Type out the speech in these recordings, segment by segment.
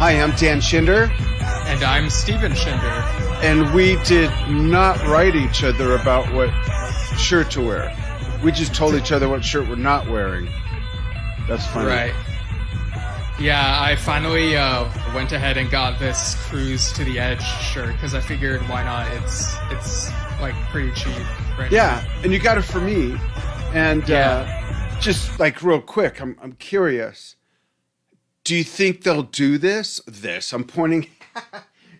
Hi, I'm Dan Schinder. And I'm Steven Schinder. And we did not write each other about what shirt to wear. We just told each other what shirt we're not wearing. That's funny. Right. Yeah, I finally went ahead and got this Cruise to the Edge shirt because I figured why not? It's like pretty cheap right Yeah, now. and you got it for me. And just like real quick, I'm curious. Do you think they'll do this? I'm pointing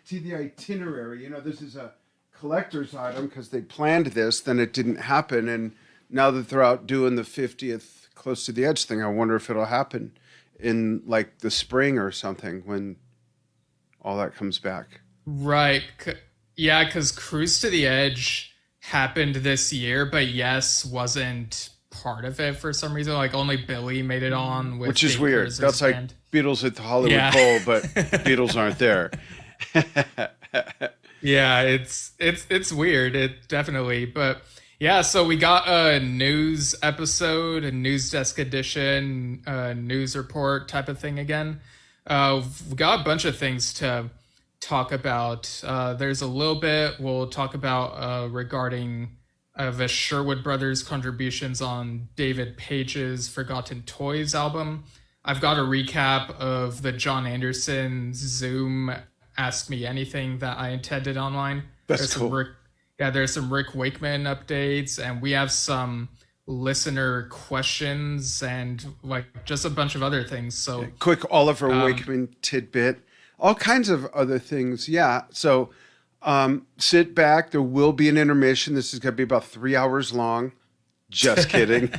to the itinerary. You know, this is a collector's item because they planned this, then it didn't happen. And now that they're out doing the 50th Close to the Edge thing, I wonder if it'll happen in like the spring or something when all that comes back. Right. Yeah, because Cruise to the Edge happened this year, but Yes wasn't part of it for some reason. Like only Billy made it on, Which is weird. Kurz's That's like band. Beatles at the Hollywood Bowl, but Beatles aren't there. Yeah, it's weird. It definitely, but yeah. So we got a news episode, a news desk edition, a news report type of thing again. We got a bunch of things to talk about. There's a little bit we'll talk about regarding the Sherwood Brothers' contributions on David Paich's Forgotten Toys album. I've got a recap of the Jon Anderson Zoom Ask Me Anything that I intended online. That's cool. There's some Rick Wakeman updates, and we have some listener questions and like just a bunch of other things. So quick Oliver Wakeman tidbit, all kinds of other things. Yeah. So sit back. There will be an intermission. This is going to be about 3 hours long. Just kidding.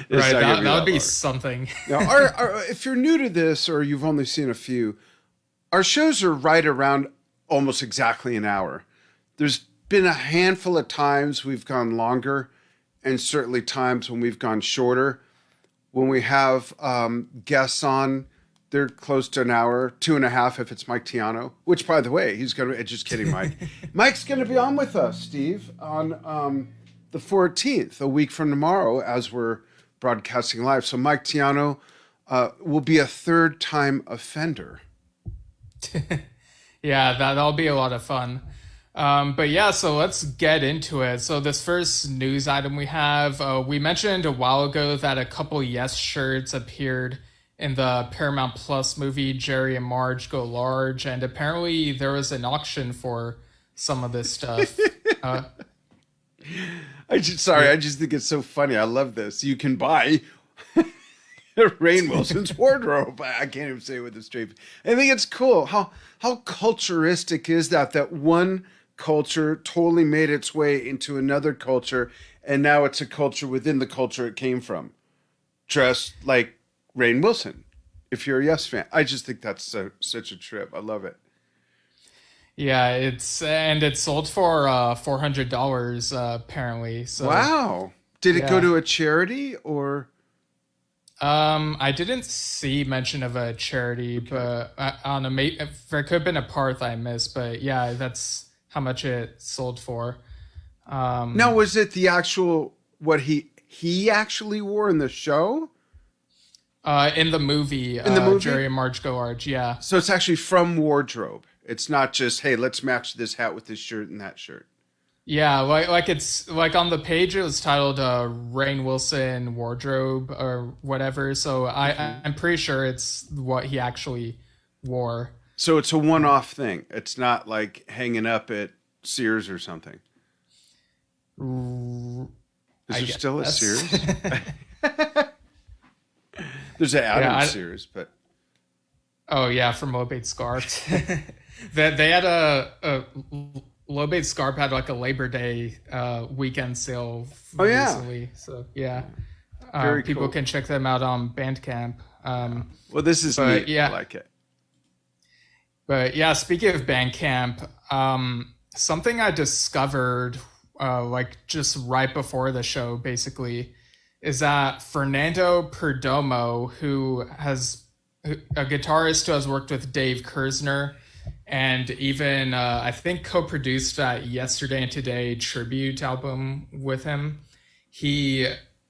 Right, that would be something. Now, if you're new to this or you've only seen a few, our shows are right around almost exactly an hour. There's been a handful of times we've gone longer and certainly times when we've gone shorter. When we have guests on, they're close to an hour, 2.5 if it's Mike Tiano, which, by the way, he's going to, just kidding, Mike. Mike's going to be on with us, Steve, on the 14th, a week from tomorrow, as we're broadcasting live. So Mike Tiano will be a third-time offender. Yeah, that'll be a lot of fun. But yeah, so let's get into it. So this first news item we have, we mentioned a while ago that a couple Yes shirts appeared in the Paramount Plus movie Jerry and Marge Go Large, and apparently there was an auction for some of this stuff. I just think it's so funny. I love this. You can buy Rainn Wilson's wardrobe. I can't even say it with a straight. I think it's cool. How culturistic is that one culture totally made its way into another culture, and now it's a culture within the culture it came from. Dressed like Rainn Wilson, if you're a Yes fan. I just think that's such a trip. I love it. Yeah, it's sold for $400 apparently. So wow. Did it go to a charity or? I didn't see mention of a charity, but there could have been a part that I missed. But yeah, that's how much it sold for. Now, was it the actual what he actually wore in the show? In the movie, Jerry and Marge Go Large, yeah. So it's actually from wardrobe. It's not just, hey, let's match this hat with this shirt and that shirt. Yeah, like it's like on the page it was titled Rainn Wilson wardrobe or whatever. So I'm pretty sure it's what he actually wore. So it's a one-off thing. It's not like hanging up at Sears or something. Is there still a Sears? There's an Adam Sears, but oh yeah, from Lobate Scarps. They had a Lobate Scarp had like a Labor Day weekend sale recently. So yeah, people can check them out on Bandcamp. Well, this is neat. Yeah. I like it. But yeah, speaking of Bandcamp, something I discovered like just right before the show basically is that Fernando Perdomo, who has a guitarist who has worked with Dave Kersner and even I think co-produced that Yesterday and Today tribute album with him. He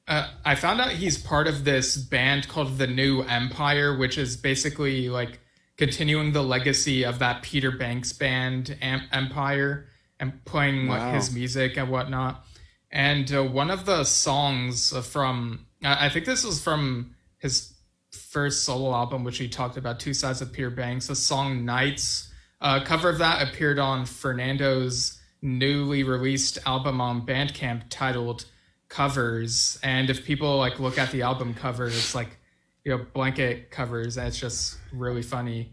I found out he's part of this band called the New Empire, which is basically like continuing the legacy of that Peter Banks band Empire and playing like Wow. his music and whatnot. And one of the songs from I think this was from his first solo album, which he talked about, Two Sides of Peter Banks. The song "Nights," cover of that appeared on Fernando's newly released album on Bandcamp titled Covers. And if people like look at the album cover, it's like, you know, blanket covers, and it's just really funny.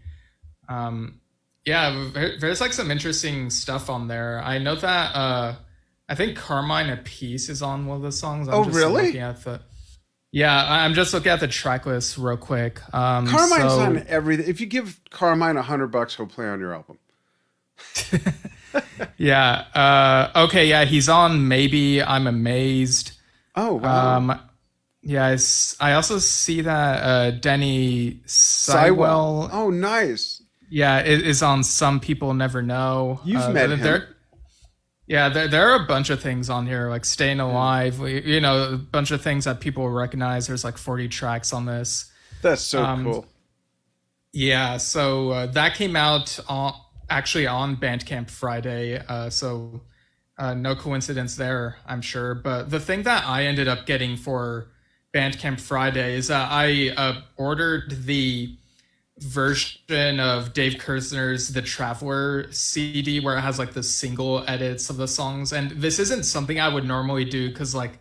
Yeah, there's like some interesting stuff on there. I know that I think Carmine Apiece is on one of the songs. I'm Oh, just really? looking at the Yeah, I'm just looking at the track list real quick. Carmine's on everything. If you give Carmine $100, he'll play on your album. Yeah. Okay. Yeah, he's on Maybe I'm Amazed. Oh, wow. Yeah, I also see that Denny Sywell. Sywell. Oh, nice. Yeah, is on Some People Never Know. You've met him. Yeah, there are a bunch of things on here, like Staying Alive, you know, a bunch of things that people recognize. There's like 40 tracks on this. That's so cool. Yeah, so that came out actually on Bandcamp Friday, so no coincidence there, I'm sure. But the thing that I ended up getting for Bandcamp Friday is that I ordered the version of Dave Kersner's The Traveler CD where it has like the single edits of the songs. And this isn't something I would normally do because like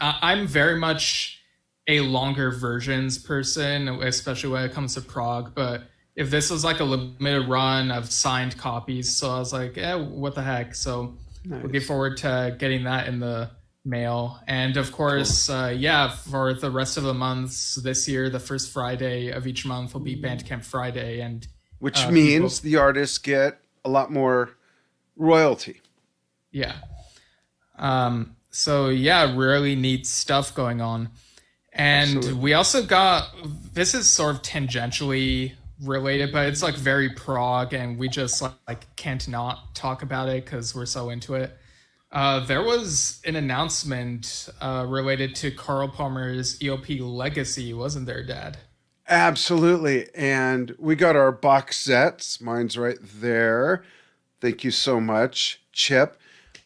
I'm very much a longer versions person, especially when it comes to prog. But if this was like a limited run of signed copies, so I was like, what the heck? So looking forward to getting that in the mail. And of course, yeah, for the rest of the months this year, the first Friday of each month will be Bandcamp Friday, and which means the artists get a lot more royalty. Yeah. So yeah, really neat stuff going on. And Absolutely. we also got, this is sort of tangentially related, but it's like very prog, and we just like can't not talk about it because we're so into it. There was an announcement related to Carl Palmer's EOP Legacy, wasn't there, Dad? Absolutely. And we got our box sets. Mine's right there. Thank you so much, Chip.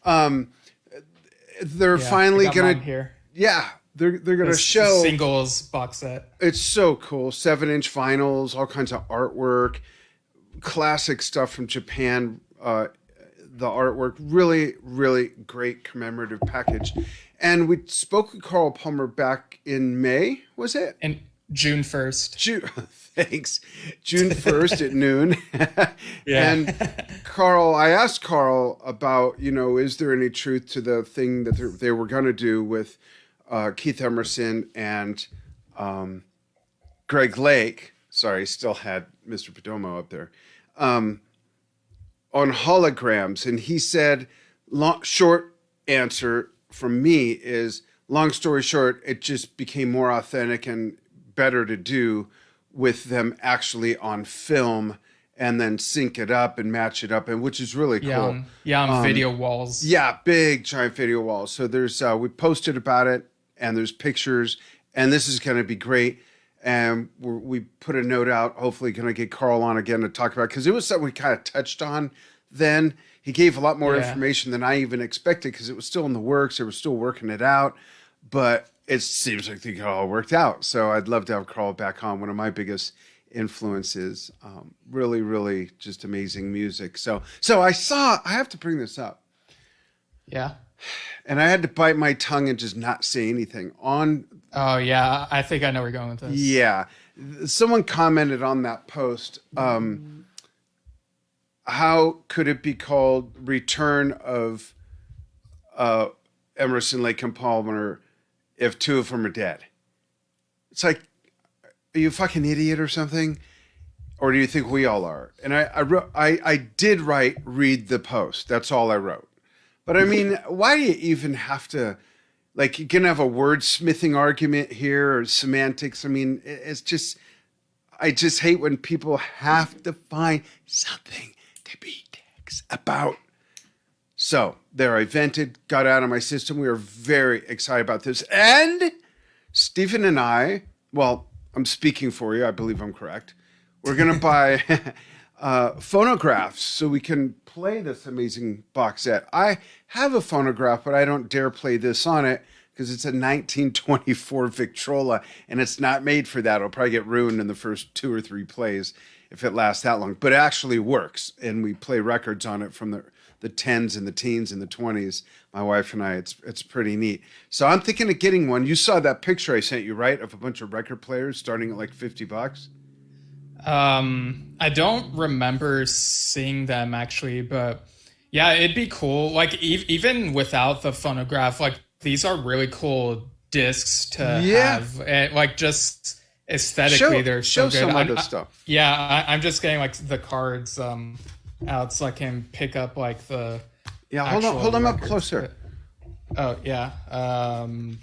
They're finally going to here. Yeah, they're going to show singles box set. It's so cool. 7-inch vinyls, all kinds of artwork, classic stuff from Japan. The artwork, really, really great commemorative package. And we spoke with Carl Palmer back in May, was it? And June 1st. Thanks. June 1st at noon. Yeah. And Carl, I asked Carl about, is there any truth to the thing that they were going to do with Keith Emerson and Greg Lake. Sorry, still had Mr. Perdomo up there. On holograms. And he said, short answer from me is, long story short, it just became more authentic and better to do with them actually on film and then sync it up and match it up, and which is really cool. On video walls. Yeah, big giant video walls. So there's we posted about it, and there's pictures, and this is going to be great. And we put a note out, hopefully going to get Carl on again to talk about, because it was something we kind of touched on then. He gave a lot more information than I even expected, because it was still in the works. They were still working it out, but it seems like they got all worked out. So I'd love to have Carl back on, one of my biggest influences. Really, really just amazing music. So I have to bring this up. Yeah. And I had to bite my tongue and just not say anything on. Oh yeah, I think I know where you're going with this. Yeah, someone commented on that post. How could it be called Return of Emerson, Lake and Palmer if two of them are dead? It's like, are you a fucking idiot or something? Or do you think we all are? And I did read the post. That's all I wrote. But I mean, why do you even have to, like, you're going to have a wordsmithing argument here or semantics? I mean, it's just, I just hate when people have to find something to be dicks about So there, I vented, got out of my system. We were very excited about this. And Stephen and I, well, I'm speaking for you. I believe I'm correct. We're going to buy phonographs so we can play this amazing box set. I have a phonograph, but I don't dare play this on it because it's a 1924 Victrola, and it's not made for that. It'll probably get ruined in the first 2 or 3 plays if it lasts that long. But it actually works, and we play records on it from the 10s and the teens and the 20s. My wife and I, it's pretty neat. So I'm thinking of getting one. You saw that picture I sent you, right, of a bunch of record players starting at like $50. I don't remember seeing them actually, but yeah, it'd be cool. Like even without the phonograph, like these are really cool discs to have. And, like just aesthetically, they're so good. Some of this stuff. Yeah, I'm just getting like the cards out so I can pick up like the. Yeah, hold them up closer. Oh yeah.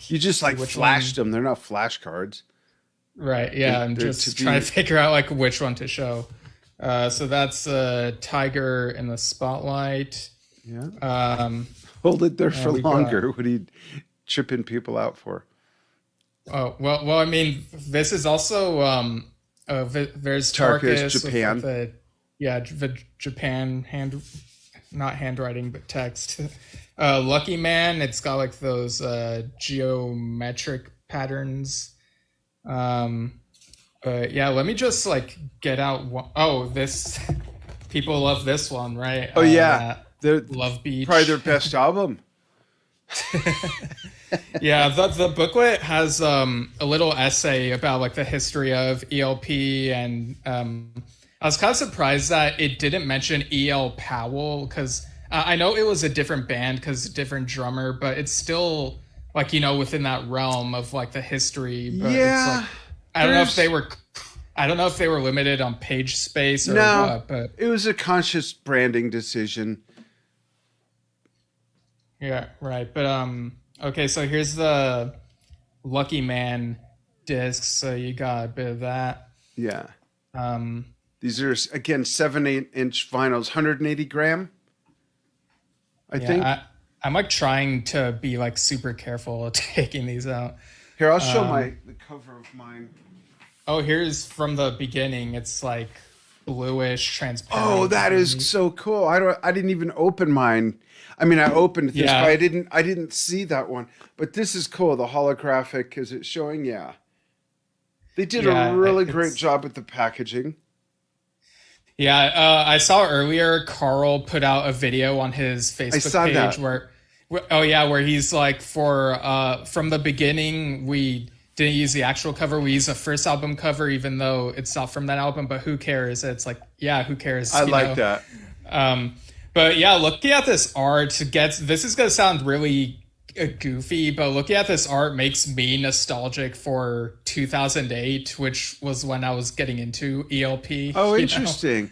You just like flashed them. They're not flashcards. Right. Yeah, I'm just trying to figure out like which one to show. So that's Tiger in the Spotlight. Yeah. Hold it there for longer. What are you tripping people out for? Oh well. I mean, this is also there's Tarkus, Japan. The Japan not handwriting but text. Lucky Man. It's got like those geometric patterns. Yeah, let me just like get out one. Oh, this people love this one, right? Oh yeah, Love Beach, probably their best album. Yeah, the booklet has a little essay about like the history of ELP, and I was kind of surprised that it didn't mention E.L. Powell because I know it was a different band because different drummer, but it's still like, you know, within that realm of like the history. But yeah, it's like, I don't know if they were limited on page space or what, but it was a conscious branding decision. Yeah, right. But okay, so here's the Lucky Man disc. So you got a bit of that. Yeah. These are again 7/8-inch vinyls, 180 gram. I think. I'm like trying to be like super careful taking these out. Here, I'll show the cover of mine. Oh, here's from the beginning. It's like bluish, transparent. Oh, that is so cool. I didn't even open mine. I mean, I opened this, but I didn't see that one. But this is cool. The holographic, is it showing? Yeah. They did a really great job with the packaging. Yeah, I saw earlier Carl put out a video on his Facebook page where he's like, from the beginning we didn't use the actual cover, we used the first album cover even though it's not from that album, but who cares? It's like, yeah, who cares? I like that. But yeah, looking at this art this is gonna sound really goofy, but looking at this art makes me nostalgic for 2008, which was when I was getting into ELP. Oh, interesting.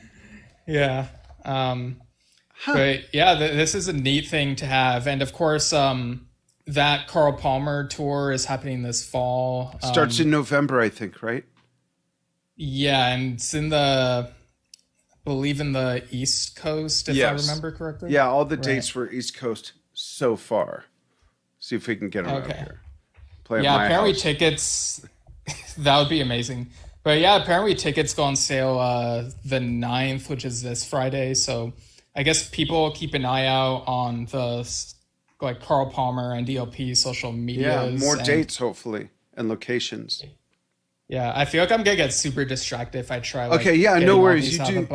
Yeah. But yeah, this is a neat thing to have. And of course, that Carl Palmer tour is happening this fall. Starts in November, I think, right? Yeah, and it's in I believe in the East Coast, if I remember correctly. Yeah, all the dates were East Coast so far. See if we can get them out here. Apparently tickets, that would be amazing. But yeah, apparently tickets go on sale the 9th, which is this Friday. So I guess people keep an eye out on the like Carl Palmer and DLP social media. Yeah, more dates hopefully and locations. Yeah, I feel like I'm gonna get super distracted if I try. Okay, yeah, no worries. You do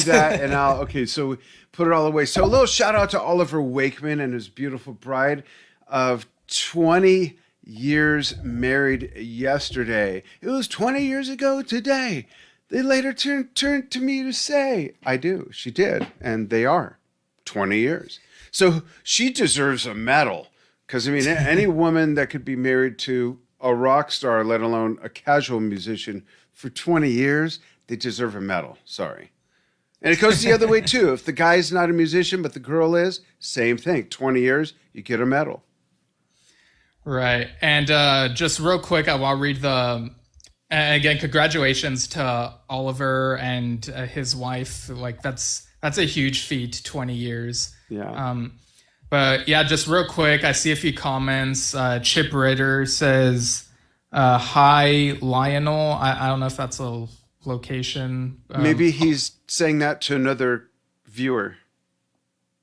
that, and I'll. Okay, so put it all away. So a little shout out to Oliver Wakeman and his beautiful bride of 20 years married yesterday. It was 20 years ago today. They later turned to me to say, I do. She did. And they are 20 years. So she deserves a medal. Because, I mean, any woman that could be married to a rock star, let alone a casual musician, for 20 years, they deserve a medal. Sorry. And it goes the other way, too. If the guy's not a musician, but the girl is, same thing. 20 years, you get a medal. Right. And just real quick, I want to read again, congratulations to Oliver and his wife. Like that's a huge feat, 20 years. Yeah. But yeah, just real quick, I see a few comments. Chip Ritter says, "Hi, Lionel." I don't know if that's a location. Maybe he's saying that to another viewer.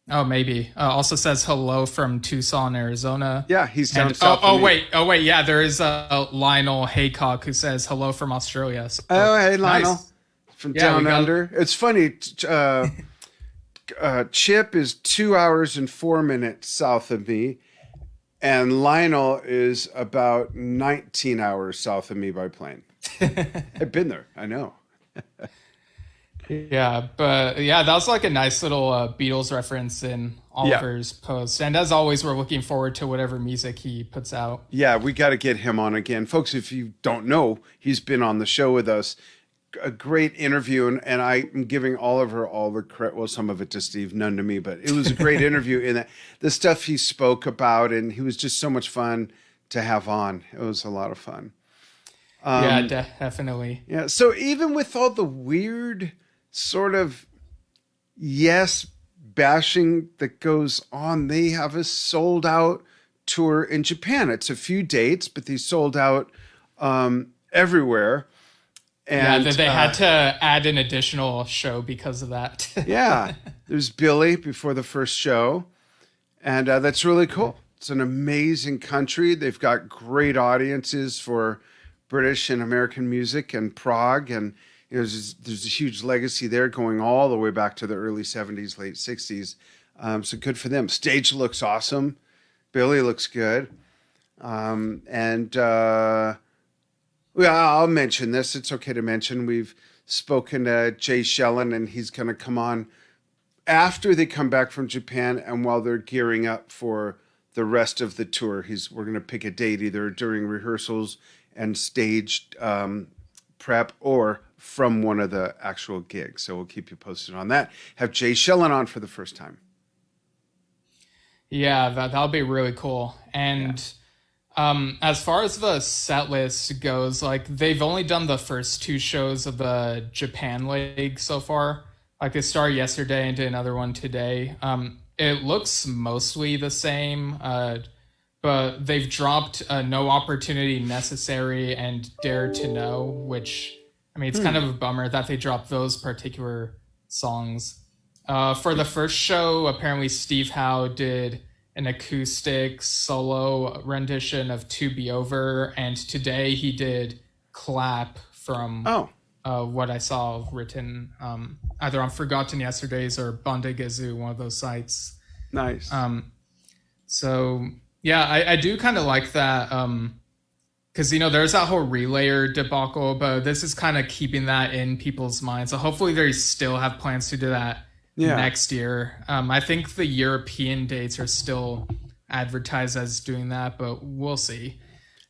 Oh, maybe. Also says hello from Tucson, Arizona. Yeah, he's down And south. Oh wait. Yeah, there is Lionel Haycock who says hello from Australia. So, oh, hey, Lionel, nice. from down under. It's funny. Chip is 2 hours and 4 minutes south of me, and Lionel is about 19 hours south of me by plane. I've been there. I know. Yeah, but yeah, that was like a nice little Beatles reference in Oliver's post. And as always, we're looking forward to whatever music he puts out. Yeah, we got to get him on again. Folks, if you don't know, he's been on the show with us. A great interview, and I'm giving Oliver all the credit. Well, some of it to Steve, none to me, but it was a great interview in that the stuff he spoke about, and he was just so much fun to have on. It was a lot of fun. Yeah, definitely. Yeah, so even with all the weird sort of bashing that goes on, they have a sold out tour in Japan. It's a few dates, but they sold out everywhere. And yeah, they had to add an additional show because of that. yeah, there's Billy before the first show, and that's really cool. It's an amazing country. They've got great audiences for British and American music, and Prague, and there's a huge legacy there going all the way back to the early 70s, late 60s. So good for them. Stage looks awesome. Billy looks good. I'll mention this. It's okay to mention. We've spoken to Jay Shellen, and he's going to come on after they come back from Japan and while they're gearing up for the rest of the tour. We're going to pick a date either during rehearsals and staged prep or from one of the actual gigs. So we'll keep you posted on that. Have Jay Shellen on for the first time. Yeah, that'll be really cool. And as far as the set list goes, like they've only done the first two shows of the Japan leg so far. Like they started yesterday and did another one today. It looks mostly the same, but they've dropped No Opportunity Necessary and Dare to Know, which, I mean, it's kind of a bummer that they dropped those particular songs. For the first show, apparently Steve Howe did an acoustic solo rendition of To Be Over, and today he did Clap from what I saw written either on Forgotten Yesterdays or Bandegazoo, one of those sites. Nice. So yeah, I do kind of like that, because there's that whole relayer debacle, but this is kind of keeping that in people's minds. So hopefully they still have plans to do that next year. I think the European dates are still advertised as doing that, but we'll see.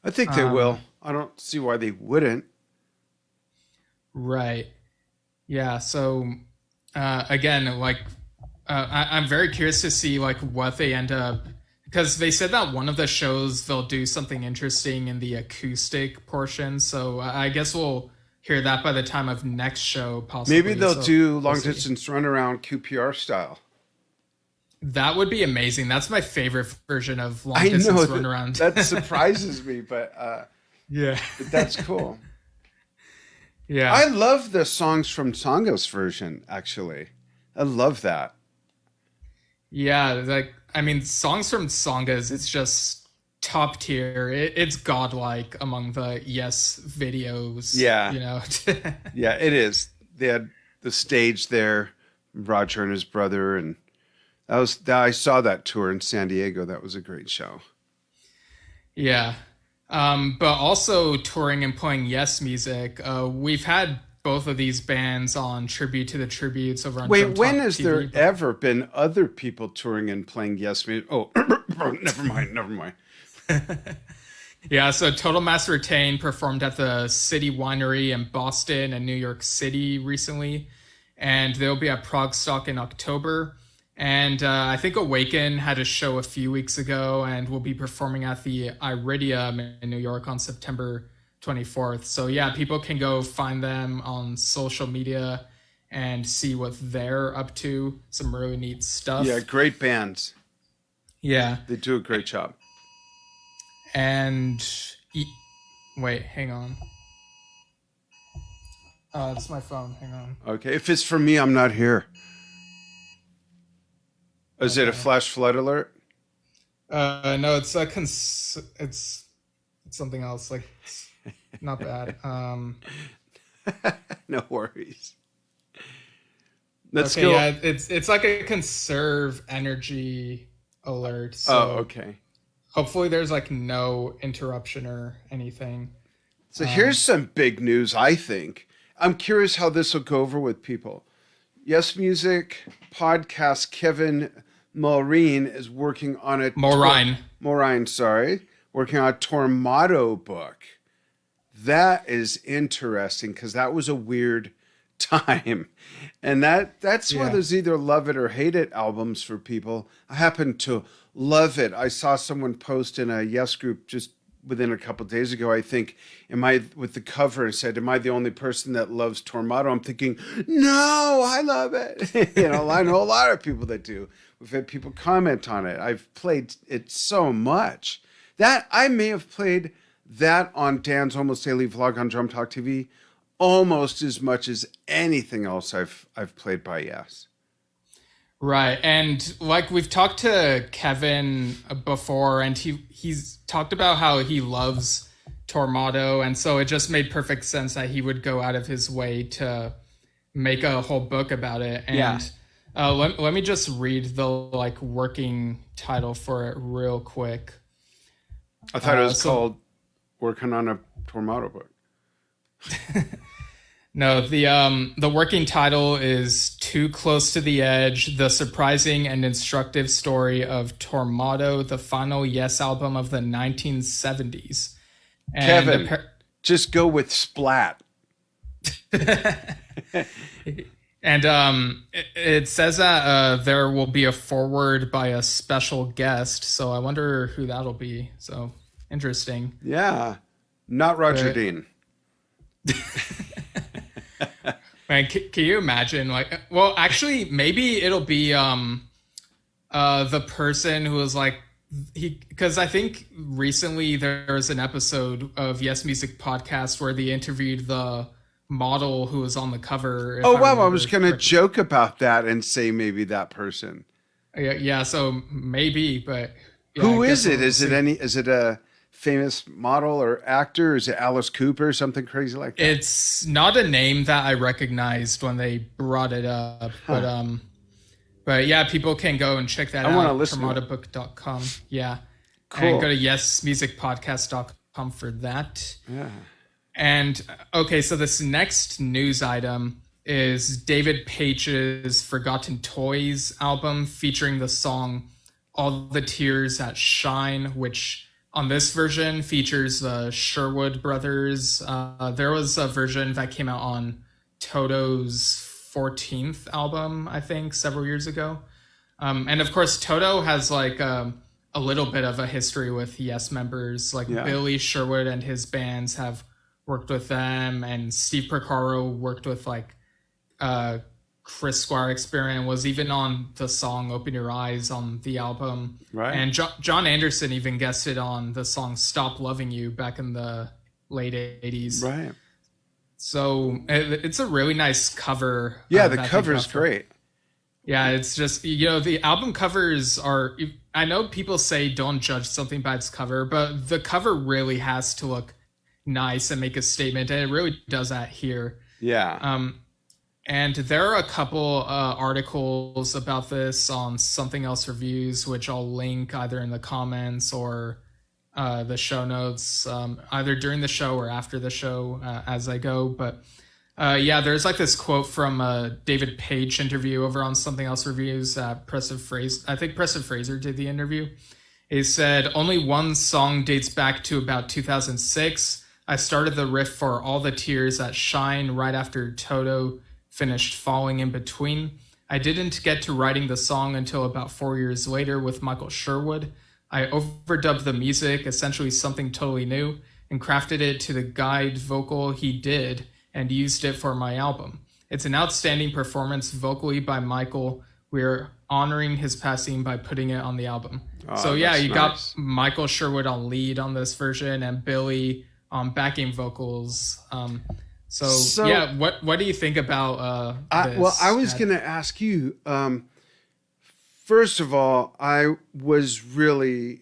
I think they will. I don't see why they wouldn't. Right. Yeah. So again, like I'm very curious to see like what they end up, because they said that one of the shows they'll do something interesting in the acoustic portion. So I guess we'll hear that by the time of next show, possibly. Maybe they'll do long distance run around QPR style. That would be amazing. That's my favorite version of long distance run around. That surprises me, but yeah, but that's cool. Yeah, I love the songs from Sanga's version. Actually, I love that. Yeah, like I mean, songs from Sanga's, it's just top tier. It's godlike among the Yes videos. Yeah. Yeah, it is. They had the stage there, Roger and his brother, and I saw that tour in San Diego. That was a great show. Yeah. But also touring and playing Yes music. We've had both of these bands on Tribute to the Tributes over on Wait, when has there ever been other people touring and playing Yes music? Oh, never mind. Yeah, so Total Mass Retain performed at the City Winery in Boston and New York City recently, and they'll be at Prague Stock in October. And I think Awaken had a show a few weeks ago and will be performing at the Iridium in New York on September 24th. So yeah, people can go find them on social media and see what they're up to. Some really neat stuff. Yeah, great bands. Yeah. They do a great job. And wait, hang on. It's my phone. Hang on. Okay, if it's for me, I'm not here. Is it a flash flood alert? No, it's it's something else. Like, it's not bad. No worries. Let's okay, go. yeah, it's like a conserve energy alert. So okay. hopefully there's like no interruption or anything. So here's some big news, I think. I'm curious how this will go over with people. Yes Music podcast Kevin Mulrine is working on a Morine, sorry, working on a Tormato book. That is interesting because that was a weird time. And that's one of those either love it or hate it albums for people. I happen to love it. I saw someone post in a Yes group just within a couple of days ago, I think, with the cover, and said, am I the only person that loves Tormato? I'm thinking, no, I love it. I know a lot of people that do. We've had people comment on it. I've played it so much that I may have played that on Dan's Almost Daily Vlog on Drum Talk TV almost as much as anything else I've played by Yes. Right. And like we've talked to Kevin before, and he's talked about how he loves Tormato, and so it just made perfect sense that he would go out of his way to make a whole book about it. And let me just read the like working title for it real quick. I thought it was called Working on a Tormato book. No, the working title is Too Close to the Edge, the surprising and instructive story of Tormato, the final Yes album of the 1970s. And Kevin, just go with splat. And it says that there will be a foreword by a special guest, so I wonder who that'll be. So, interesting. Yeah, not Roger Dean. Man, can you imagine? Like, well, actually, maybe it'll be the person who was like because I think recently there was an episode of Yes Music Podcast where they interviewed the model who was on the cover. Oh wow, I was gonna joke about that and say maybe that person. Yeah. So maybe, but who is it? Is it a famous model or actor? Is it Alice Cooper or something crazy like that? It's not a name that I recognized when they brought it up, but yeah, people can go and check that out. I want to listen to tormatobook.com. Yeah. Cool. And go to yesmusicpodcast.com for that. Yeah. And okay, so this next news item is David Paich's Forgotten Toys album featuring the song All the Tears That Shine, which on this version features the Sherwood brothers. There was a version that came out on Toto's 14th album, I think, several years ago. And of course, Toto has like a little bit of a history with Yes members. Like Billy Sherwood and his bands have worked with them, and Steve Porcaro worked with like Chris Squire Experience, was even on the song Open Your Eyes on the album. Right. And Jon Anderson even guested on the song Stop Loving You back in the late 80s. Right. So it's a really nice cover. Yeah, the cover is great. Yeah, it's just, the album covers are, I know people say don't judge something by its cover, but the cover really has to look nice and make a statement, and it really does that here. Yeah. And there are a couple articles about this on Something Else Reviews, which I'll link either in the comments or the show notes, either during the show or after the show as I go. But there's like this quote from a David Paich interview over on Something Else Reviews. I think Preston Fraser did the interview. He said, only one song dates back to about 2006. I started the riff for All the Tears That Shine right after Toto finished Falling in Between. I didn't get to writing the song until about 4 years later with Michael Sherwood. I overdubbed the music, essentially something totally new, and crafted it to the guide vocal he did and used it for my album. It's an outstanding performance vocally by Michael. we're honoring his passing by putting it on the album. Oh, So yeah, that's you nice. got Michael Sherwood on lead on this version and Billy on backing vocals. So yeah, what do you think about this? Well, I was going to ask you. First of all, I was really,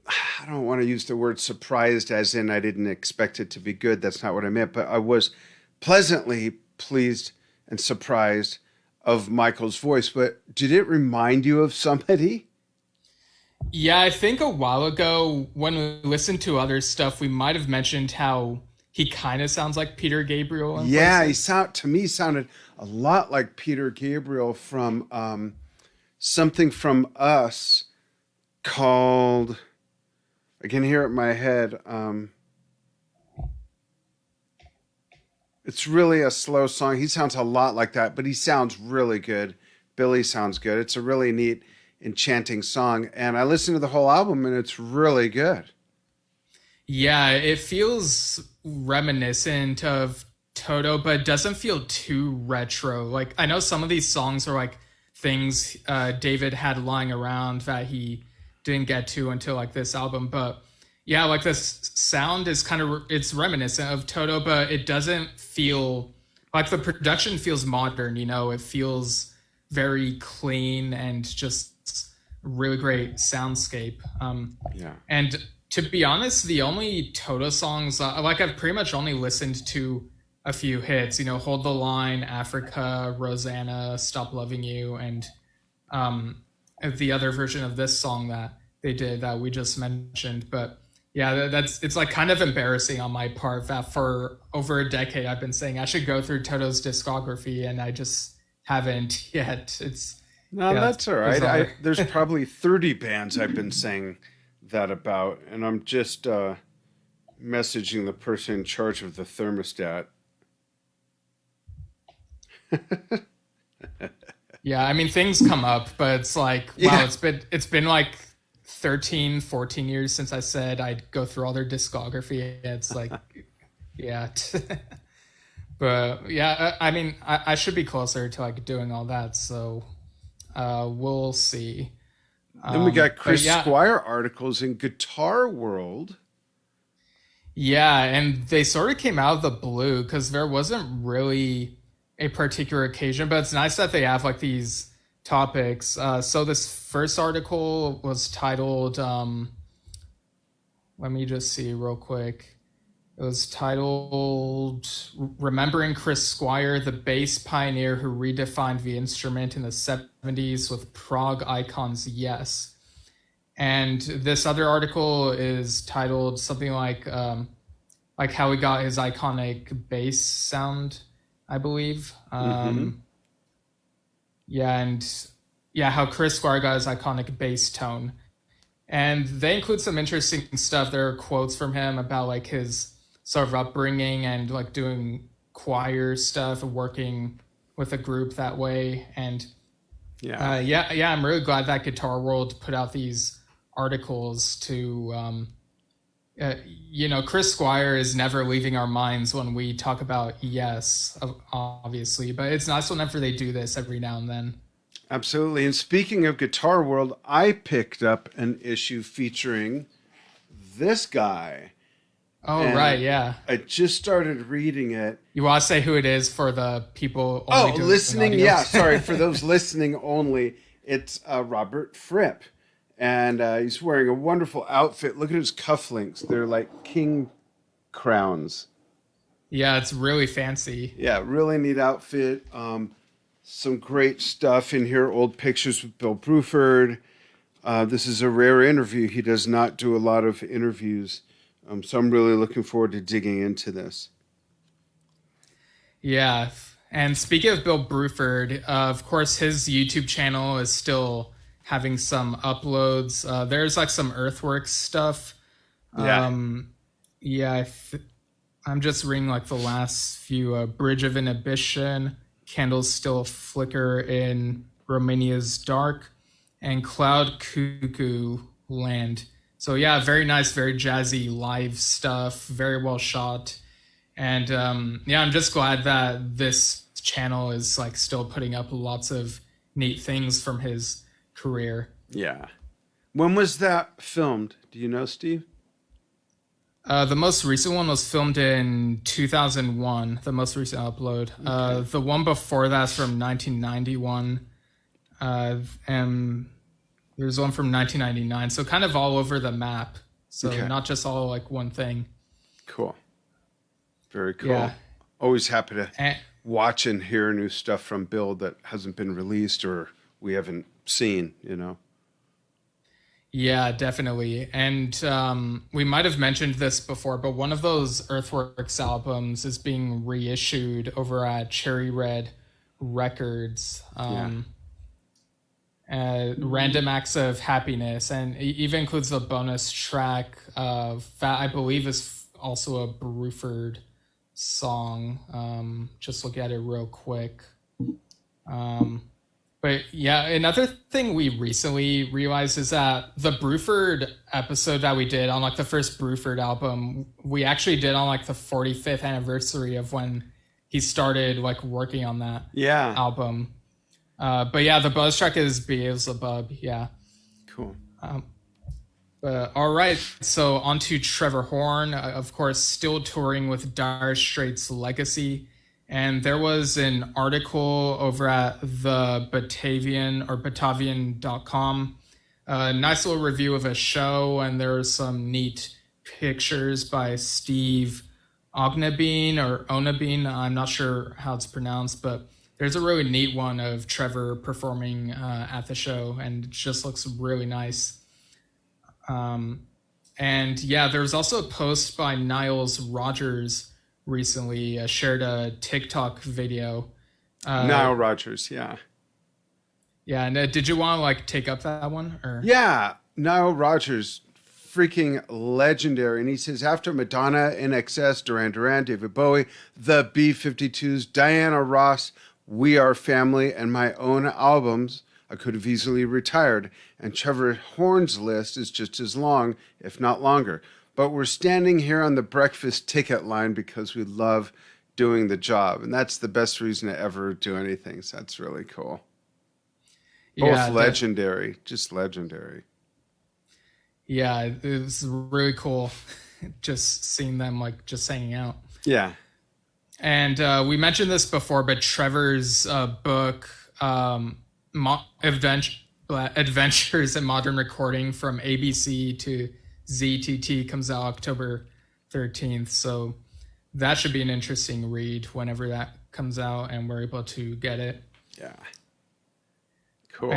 I don't want to use the word surprised as in I didn't expect it to be good. That's not what I meant. But I was pleasantly pleased and surprised of Michael's voice. But did it remind you of somebody? Yeah, I think a while ago when we listened to other stuff, we might have mentioned how he kind of sounds like Peter Gabriel. In Yeah, places. to me sounded a lot like Peter Gabriel from something from Us called, I can hear it in my head. It's really a slow song. He sounds a lot like that, but he sounds really good. Billy sounds good. It's a really neat, enchanting song. And I listened to the whole album and it's really good. Yeah, it feels reminiscent of Toto, but it doesn't feel too retro. Like, I know some of these songs are like things David had lying around that he didn't get to until like this album, but yeah, like this sound is kind of, it's reminiscent of Toto, but it doesn't feel like the production feels modern, you know, it feels very clean and just really great soundscape. Yeah. And to be honest, the only Toto songs, like I've pretty much only listened to a few hits, you know, Hold the Line, Africa, Rosanna, Stop Loving You, and the other version of this song that they did that we just mentioned. But yeah, it's like kind of embarrassing on my part that for over a decade I've been saying I should go through Toto's discography and I just haven't yet. No, Yeah, that's all right. bizarre. There's probably 30 bands I've been saying that about, and I'm just messaging the person in charge of the thermostat. Yeah, I mean things come up, but it's like wow, Yeah. it's been like 13, 14 years since I said I'd go through all their discography. It's like yeah. But yeah, I mean I should be closer to like doing all that, so we'll see. Then we got But Chris yeah, Squire articles in Guitar World. yeah, and they sort of came out of the blue because there wasn't really a particular occasion, but it's nice that they have like these topics. So this first article was titled, let me just see real quick. It was titled Remembering Chris Squire, the bass pioneer who redefined the instrument in the 70s with prog icons, yes. And this other article is titled something like how he got his iconic bass sound, I believe. Yeah, and yeah, how Chris Squire got his iconic bass tone. And they include some interesting stuff. There are quotes from him about like his sort of upbringing and like doing choir stuff and working with a group that way. And Yeah. yeah, I'm really glad that Guitar World put out these articles to, you know, Chris Squire is never leaving our minds when we talk about Yes, obviously, but it's nice whenever they do this every now and then. Absolutely. And speaking of Guitar World, I picked up an issue featuring this guy. Oh, And right, yeah. I just started reading it. You want to say who it is for the people Oh, only doing listening. audio? Yeah, sorry. For those listening only, it's Robert Fripp. And he's wearing a wonderful outfit. Look at his cufflinks. They're like king crowns. Yeah, it's really fancy. Yeah, really neat outfit. Some great stuff in here. Old pictures with Bill Bruford. This is a rare interview. He does not do a lot of interviews. So I'm really looking forward to digging into this. Yeah. And speaking of Bill Bruford, of course, his YouTube channel is still having some uploads. There's like some Earthworks stuff. Yeah. Yeah, I'm just reading like the last few. Bridge of Inhibition, Candles Still Flicker in Romania's Dark, and Cloud Cuckoo Land. So yeah, very nice, very jazzy live stuff, very well shot. And yeah, I'm just glad that this channel is like still putting up lots of neat things from his career. Yeah. When was that filmed? Do you know, Steve? The most recent one was filmed in 2001, the most recent upload. The one before that's from 1991. And there's one from 1999. So kind of all over the map. So not just all like one thing. Cool. Very cool. Yeah. Always happy to watch and hear new stuff from Bill that hasn't been released or we haven't seen, you know? Yeah, definitely. And we might have mentioned this before, but one of those Earthworks albums is being reissued over at Cherry Red Records. Random Acts of Happiness, and it even includes a bonus track that I believe is also a Bruford song. Just look at it real quick. But yeah, another thing we recently realized is that the Bruford episode that we did on like the first Bruford album, we actually did on like the 45th anniversary of when he started like working on that album. But yeah, the bonus track is Beelzebub. Yeah. Cool. All right. So on to Trevor Horn, of course, still touring with Dire Straits Legacy. And there was an article over at the Batavian or Batavian.com, a nice little review of a show. And there were some neat pictures by Steve Ognabeen or Onabeen. I'm not sure how it's pronounced, but there's a really neat one of Trevor performing at the show, and it just looks really nice. And yeah, there was also a post by Niles Rogers recently, shared a TikTok video. Nile Rodgers, yeah. Yeah, and did you want to like take up that one? Or? Yeah, Nile Rodgers, freaking legendary. And he says, after Madonna, NXS, Duran Duran, David Bowie, the B-52s, Diana Ross, We Are Family, and my own albums, I could have easily retired. And Trevor Horn's list is just as long, if not longer. But we're standing here on the breakfast ticket line because we love doing the job. And that's the best reason to ever do anything. So that's really cool. Both legendary, just legendary. Yeah, it was really cool just seeing them like just hanging out. Yeah. And we mentioned this before, but Trevor's book, Adventures in Modern Recording from ABC to ZTT, comes out October 13th. So that should be an interesting read whenever that comes out and we're able to get it. Yeah. Cool.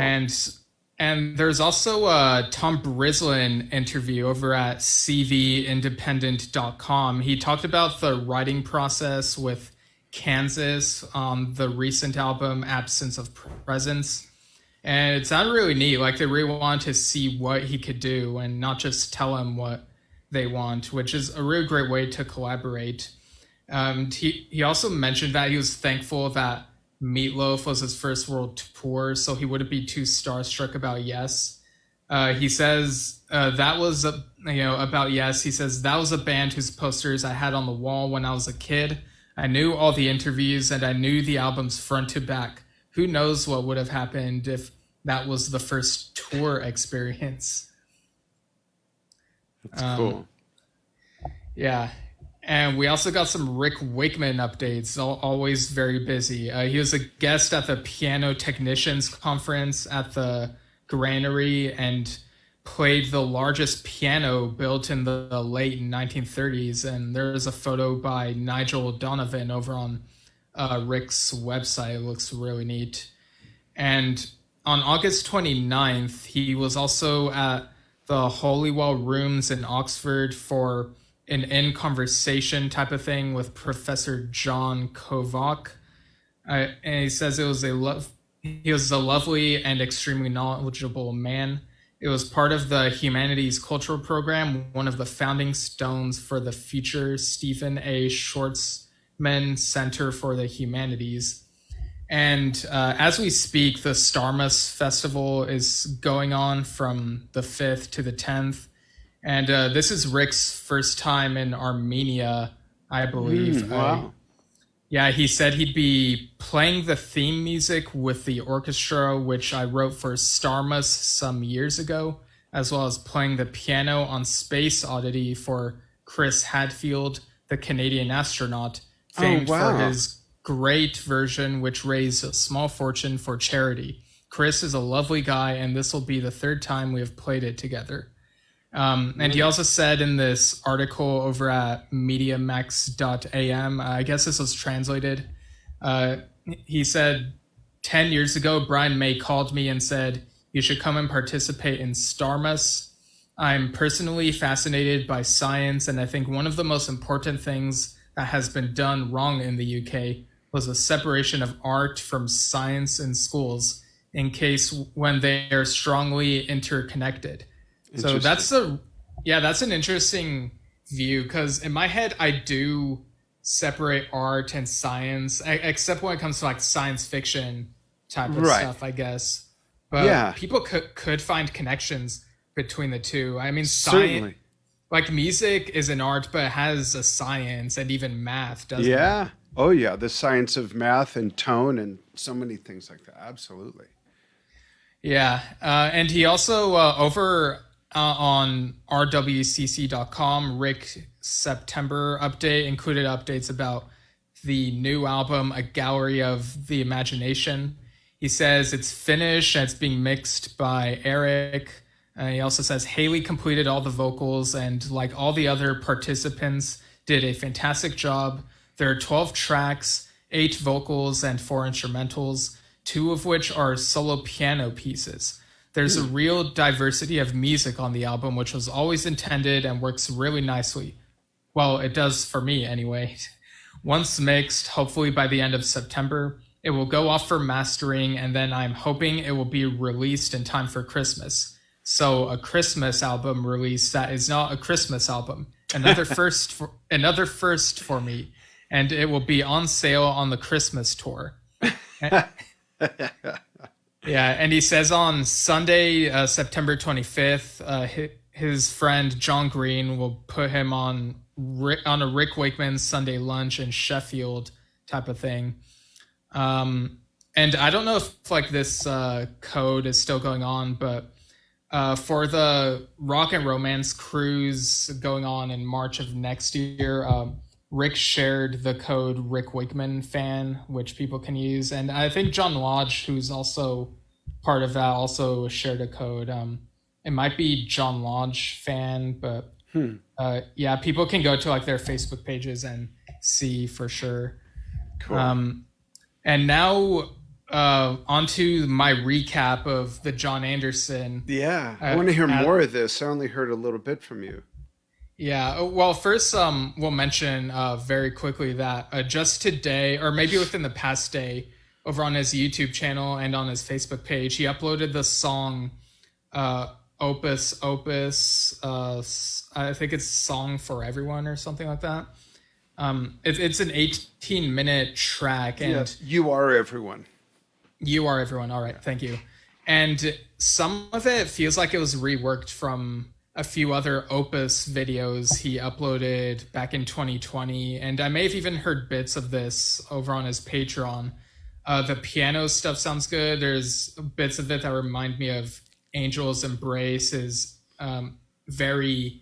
And there's also a Tom Brislin interview over at cvindependent.com. He talked about the writing process with Kansas on the recent album, Absence of Presence. And it sounded really neat. Like they really wanted to see what he could do and not just tell him what they want, which is a really great way to collaborate. He also mentioned that he was thankful that Meatloaf was his first world tour, so he wouldn't be too starstruck about Yes. He says that was about Yes. He says that was a band whose posters I had on the wall when I was a kid. I knew all the interviews and I knew the albums front to back. Who knows what would have happened if that was the first tour experience. That's cool. Yeah. And we also got some Rick Wakeman updates, always very busy. He was a guest at the Piano Technicians Conference at the Granary and played the largest piano built in the late 1930s. And there's a photo by Nigel Donovan over on Rick's website. It looks really neat. And on August 29th, he was also at the Holywell Rooms in Oxford for an in-conversation type of thing with Professor John Kovac. And he says he was a lovely and extremely knowledgeable man. It was part of the Humanities Cultural Program, one of the founding stones for the future Stephen A. Schwarzman Center for the Humanities. And as we speak, the Starmus Festival is going on from the 5th to the 10th. And this is Rick's first time in Armenia, I believe. Wow. Yeah, he said he'd be playing the theme music with the orchestra, which I wrote for Starmus some years ago, as well as playing the piano on Space Oddity for Chris Hadfield, the Canadian astronaut, Oh, famed for wow. his great version, which raised a small fortune for charity. Chris is a lovely guy, and this will be the third time we have played it together. And he also said in this article over at MediaMax.am, I guess this was translated, uh, he said, 10 years ago, Brian May called me and said, you should come and participate in Starmus. I'm personally fascinated by science, and I think one of the most important things that has been done wrong in the UK was the separation of art from science in schools in case when they are strongly interconnected. So Interesting. that's an interesting view because in my head I do separate art and science, except when it comes to like science fiction type of Right. stuff, I guess. But Yeah, people could find connections between the two. I mean, science, certainly. like music is an art, but it has a science and even math, doesn't it? Yeah. Oh, yeah. The science of math and tone and so many things like that. Absolutely. Yeah, and he also over on rwcc.com, Rick September update included updates about the new album, A Gallery of the Imagination. He says it's finished and it's being mixed by Eric. He also says Haley completed all the vocals and, like all the other participants, did a fantastic job. There are 12 tracks, 8 vocals, and 4 instrumentals, 2 of which are solo piano pieces. There's a real diversity of music on the album, which was always intended and works really nicely. Well, it does for me anyway. Once mixed, hopefully by the end of September, it will go off for mastering, and then I'm hoping it will be released in time for Christmas. So a Christmas album release that is not a Christmas album. Another first for me, and it will be on sale on the Christmas tour. Yeah, and he says on Sunday, September 25th, his friend John Green will put him on a Rick Wakeman Sunday lunch in Sheffield type of thing. And I don't know if like this code is still going on, but for the Rock and Romance cruise going on in March of next year, Rick shared the code Rick Wakeman fan, which people can use. And I think John Lodge, who's also part of that, also shared a code. It might be John Lodge fan, but yeah, people can go to like their Facebook pages and see for sure. Cool. And now onto my recap of the Jon Anderson. Yeah. I want to hear more of this. I only heard a little bit from you. Yeah, well, first, we'll mention very quickly that just today, or maybe within the past day, over on his YouTube channel and on his Facebook page, he uploaded the song Opus Opus. I think it's Song for Everyone or something like that. It's an 18-minute track, and Yeah. You are everyone. You are everyone. All right, thank you. And some of it feels like it was reworked from a few other Opus videos he uploaded back in 2020. And I may have even heard bits of this over on his Patreon. The piano stuff sounds good. There's bits of it that remind me of Angel's Embrace, his very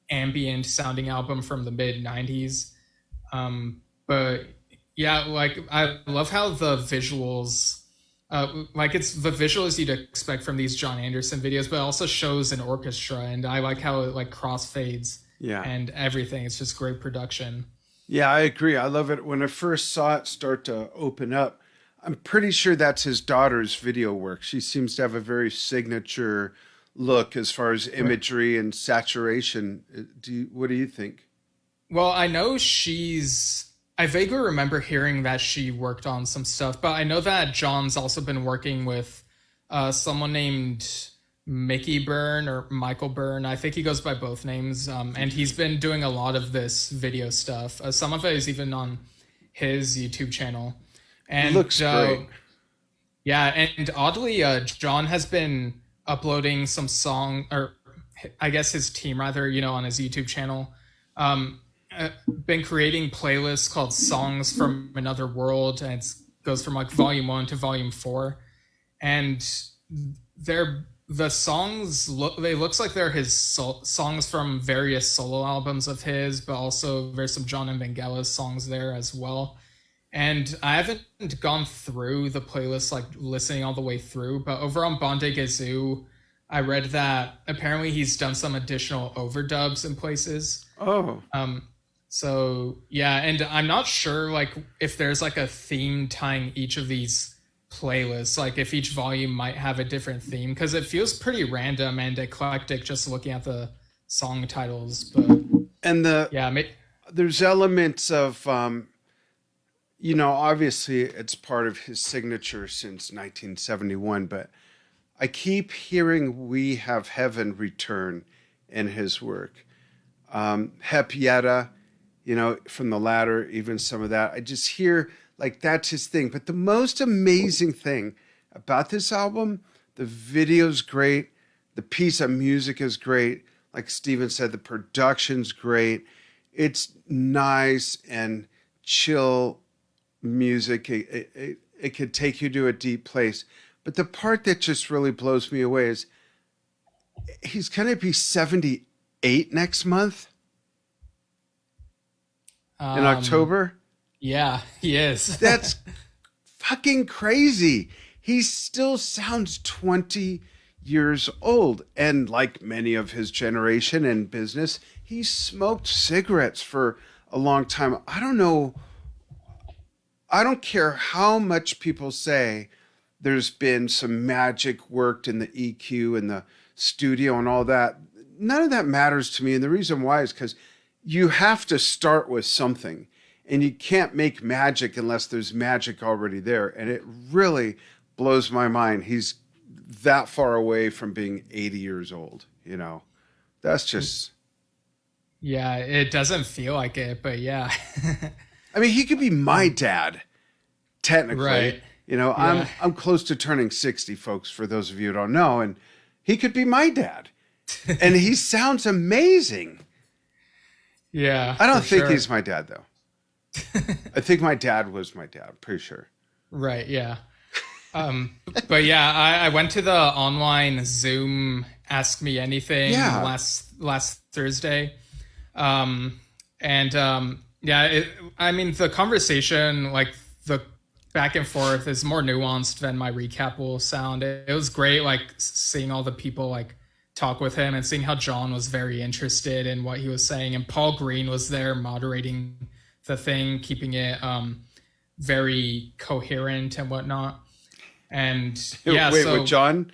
ambient sounding album from the mid 90s. But yeah, like I love how the visuals, like it's the visuals you'd expect from these Jon Anderson videos, but it also shows an orchestra, and I like how it like crossfades Yeah. and everything. It's just great production. Yeah, I agree. I love it. When I first saw it start to open up, I'm pretty sure that's his daughter's video work. She seems to have a very signature look as far as imagery and saturation. What do you think? Well, I know I vaguely remember hearing that she worked on some stuff, but I know that John's also been working with someone named Mickey Byrne or Michael Byrne. I think he goes by both names. And he's been doing a lot of this video stuff. Some of it is even on his YouTube channel. And Looks great. yeah, and oddly, John has been uploading some song, or I guess his team rather, on his YouTube channel. been creating playlists called Songs from Another World, and it goes from like volume 1 to volume 4. And the songs looks like they're his songs from various solo albums of his, but also there's some John and Vangelis songs there as well. And I haven't gone through the playlist, like listening all the way through, but over on Bonde Gazoo, I read that apparently he's done some additional overdubs in places. Oh. So yeah, and I'm not sure like if there's like a theme tying each of these playlists, like if each volume might have a different theme, because it feels pretty random and eclectic just looking at the song titles. But and there's elements of obviously it's part of his signature since 1971, but I keep hearing We Have Heaven return in his work. Hep Yetta, from the latter, even some of that. I just hear like that's his thing. But the most amazing thing about this album, the video's great. The piece of music is great. Like Steven said, the production's great. It's nice and chill music. It could take you to a deep place. But the part that just really blows me away is he's going to be 78 next month in October. Yeah, he is. That's fucking crazy. He still sounds 20 years old. And like many of his generation in business, he smoked cigarettes for a long time. I don't know. I don't care how much people say there's been some magic worked in the EQ and the studio and all that. None of that matters to me. And the reason why is because you have to start with something. And you can't make magic unless there's magic already there. And it really blows my mind. He's that far away from being 80 years old, That's just... Yeah, it doesn't feel like it, but yeah. I mean, he could be my dad, technically. Right. Yeah. I'm close to turning 60, folks, for those of you who don't know. And he could be my dad. And he sounds amazing. Yeah. I don't think he's my dad, though. I think my dad was my dad. I'm pretty sure. Right. Yeah. But yeah, I went to the online Zoom Ask Me Anything last Thursday. I mean, the conversation, like the back and forth is more nuanced than my recap will sound. It was great, like seeing all the people like talk with him and seeing how Jon was very interested in what he was saying. And Paul Green was there moderating the thing, keeping it very coherent and whatnot. And yeah, wait, with Jon?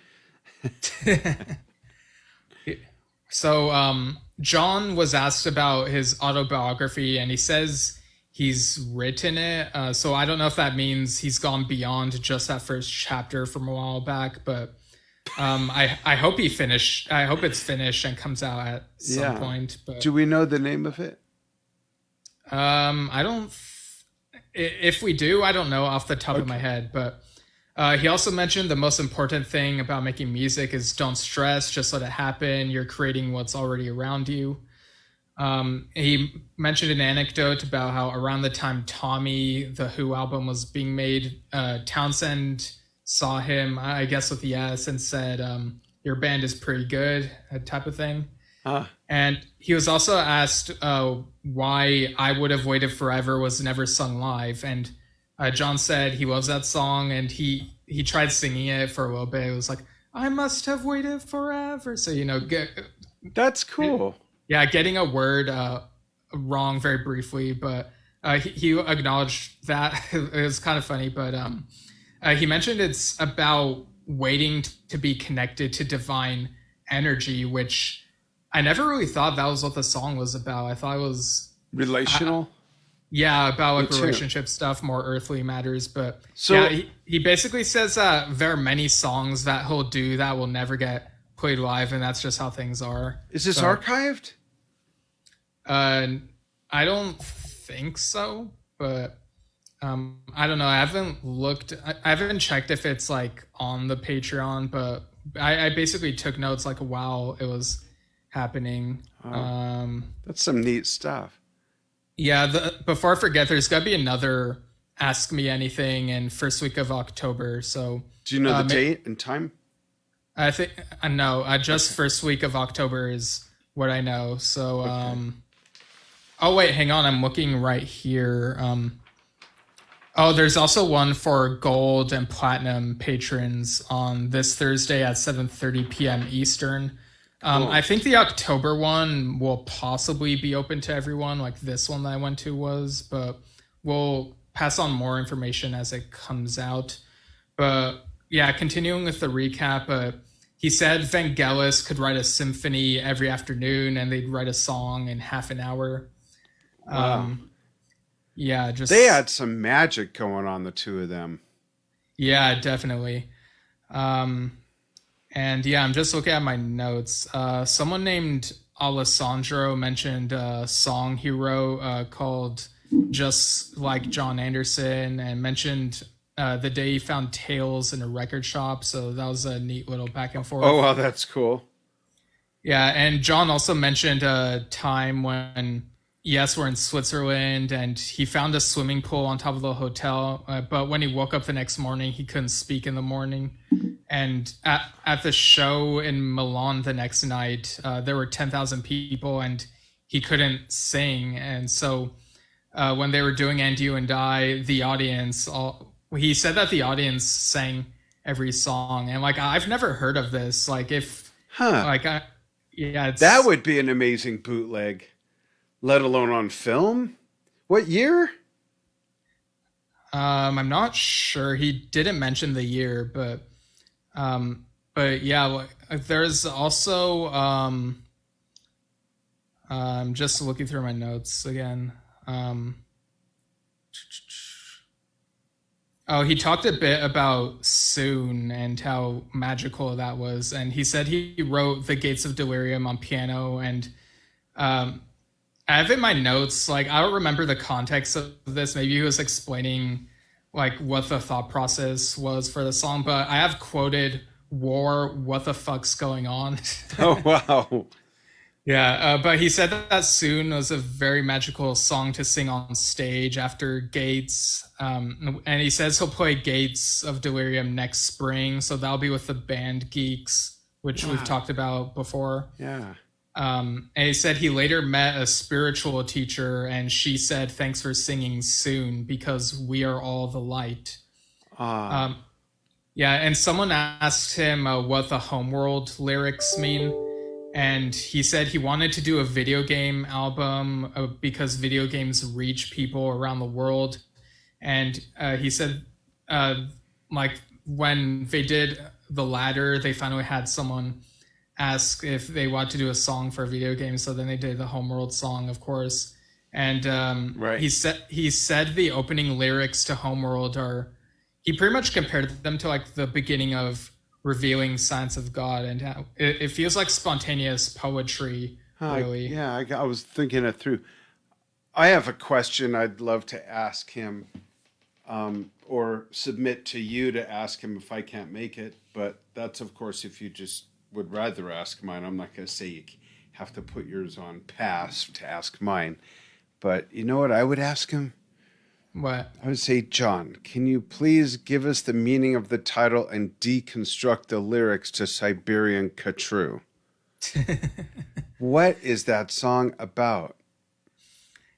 So Jon was asked about his autobiography, and he says he's written it. So I don't know if that means he's gone beyond just that first chapter from a while back, but I hope he finished. I hope it's finished and comes out at some point. But do we know the name of it? I don't. If we do, I don't know off the top of my head. But he also mentioned the most important thing about making music is don't stress, just let it happen. You're creating what's already around you. He mentioned an anecdote about how around the time Tommy, the Who album, was being made, Townsend saw him, I guess with the S, and said, your band is pretty good, type of thing. And he was also asked why I Would Have Waited Forever was never sung live. And Jon said he loves that song, and he tried singing it for a little bit. It was like, I must have waited forever. So, that's cool. Getting a word wrong very briefly, but he acknowledged that. It was kind of funny, but he mentioned it's about waiting to be connected to divine energy, which I never really thought that was what the song was about. I thought it was relational. About like relationship stuff, more earthly matters. But so he basically says that there are many songs that he'll do that will never get played live, and that's just how things are. Is this archived? I don't think so, but I don't know. I haven't looked. I haven't checked if it's like on the Patreon, but I basically took notes like while it was happening. That's some neat stuff. Yeah, before I forget, there's got to be another Ask Me Anything in first week of October. So, Do you know the date and time? I think I know. Just Okay. first week of October is what I know. So, Okay. oh wait, hang on. I'm looking right here. Oh, there's also one for gold and platinum patrons on this Thursday at 7:30 p.m. Eastern. Cool. I think the October one will possibly be open to everyone, like this one that I went to was, but we'll pass on more information as it comes out. But yeah, continuing with the recap, he said Vangelis could write a symphony every afternoon and they'd write a song in half an hour. Wow. Yeah, They just had some magic going on, the two of them. yeah, definitely. Um, and yeah, I'm just looking at my notes. Someone named Alessandro mentioned a song he wrote called "Just Like Jon Anderson," and mentioned the day he found Tails in a record shop. So that was a neat little back and Oh, forth. wow, that's cool. Yeah, and John also mentioned a time when, yes, we're in Switzerland, and he found a swimming pool on top of the hotel. But when he woke up the next morning, he couldn't speak in the morning. And at the show in Milan the next night, there were 10,000 people, and he couldn't sing. And so when they were doing "And You and I," the audience, he said that the audience sang every song. And like, I've never heard of this. Like, if Huh. like yeah, That it's would be an amazing bootleg, let alone on film. What year? I'm not sure. He didn't mention the year, but yeah, there's also I'm just looking through my notes again. Oh, he talked a bit about Soon and how magical that was, and he said he wrote "The Gates of Delirium" on piano. And um, I have in my notes, like, I don't remember the context of this. Maybe he was explaining like what the thought process was for the song, but I have quoted "War, what the fuck's going on?" Oh, wow. Yeah, but he said that "Soon" was a very magical song to sing on stage after Gates. And he says he'll play Gates of Delirium next spring, so that'll be with the band Geeks, which we've Wow. talked about before. Yeah. And he said he later met a spiritual teacher, and she said, "Thanks for singing Soon, because we are all the light." Ah. Um, yeah, and someone asked him what the Homeworld lyrics mean, and he said he wanted to do a video game album because video games reach people around the world. And he said, like, when they did the latter, they finally had someone ask if they want to do a song for a video game. So then they did the Homeworld song, of course. And Right. he said the opening lyrics to Homeworld are, he pretty much compared them to like the beginning of Revealing Science of God, and how it feels like spontaneous poetry, really. Yeah, I was thinking it through. I have a question I'd love to ask him, or submit to you to ask him if I can't make it. But that's, of course, if you just would rather ask mine. I'm not going to say you have to put yours on pass to ask mine. But you know what I would ask him? What? I would say, John, can you please give us the meaning of the title and deconstruct the lyrics to Siberian Khatru? What is that song about?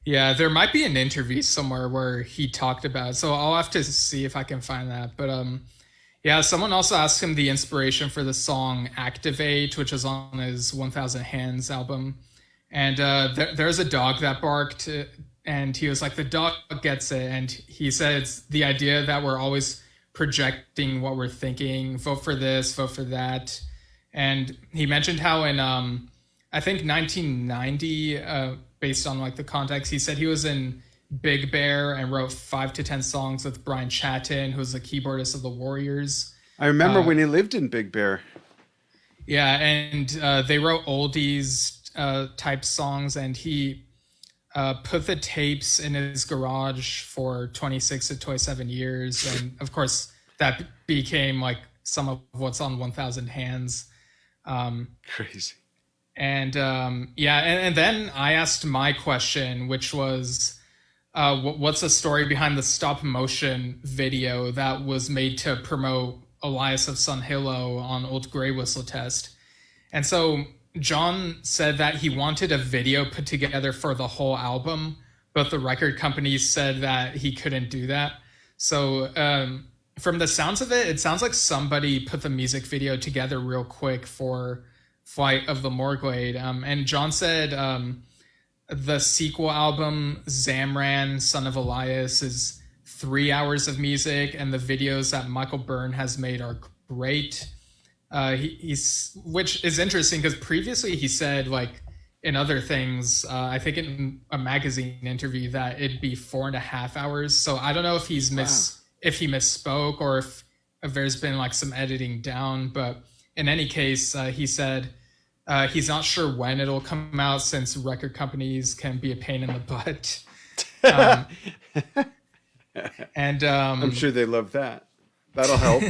Yeah, there might be an interview somewhere where he talked about it, so I'll have to see if I can find that. But yeah, someone also asked him the inspiration for the song "Activate," which is on his 1,000 Hands album. And there's a dog that barked, and he was like, "The dog gets it." And he said it's the idea that we're always projecting what we're thinking. Vote for this, vote for that. And he mentioned how in I think 1990, based on like the context, he said he was in Big Bear and wrote 5 to 10 songs with Brian Chatton, who's the keyboardist of the Warriors. I remember when he lived in Big Bear. Yeah, and they wrote oldies type songs, and he put the tapes in his garage for 26 to 27 years. And of course, that became like some of what's on 1,000 Hands. Crazy. And and then I asked my question, which was, what's the story behind the stop motion video that was made to promote Elias of Sun Hilo on Old Grey Whistle Test? And so Jon said that he wanted a video put together for the whole album, but the record company said that he couldn't do that. So from the sounds of it, it sounds like somebody put the music video together real quick for Flight of the Morglade. And Jon said the sequel album, Zamran, Son of Elias, is 3 hours of music, and the videos that Michael Byrne has made are great. He's which is interesting because previously he said, like, in other things, I think in a magazine interview, that it'd be 4.5 hours. So I don't know if if he misspoke or if there's been like some editing down. But in any case, he said he's not sure when it'll come out since record companies can be a pain in the butt. And I'm sure they love that. That'll help.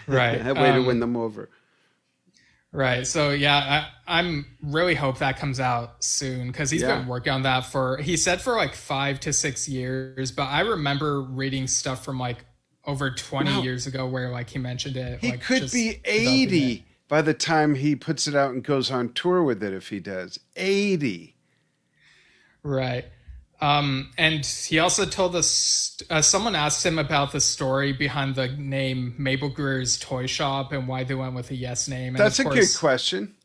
Right. That way to win them over. Right. So yeah, I'm really hope that comes out soon, because he's been working on that he said for like 5 to 6 years. But I remember reading stuff from like over 20 years ago where like he mentioned it. He like, could be 80 by the time he puts it out and goes on tour with it, if he does. 80. Right. And he also told us, someone asked him about the story behind the name Mabel Greer's Toy Shop and why they went with a Yes name. And that's a good question.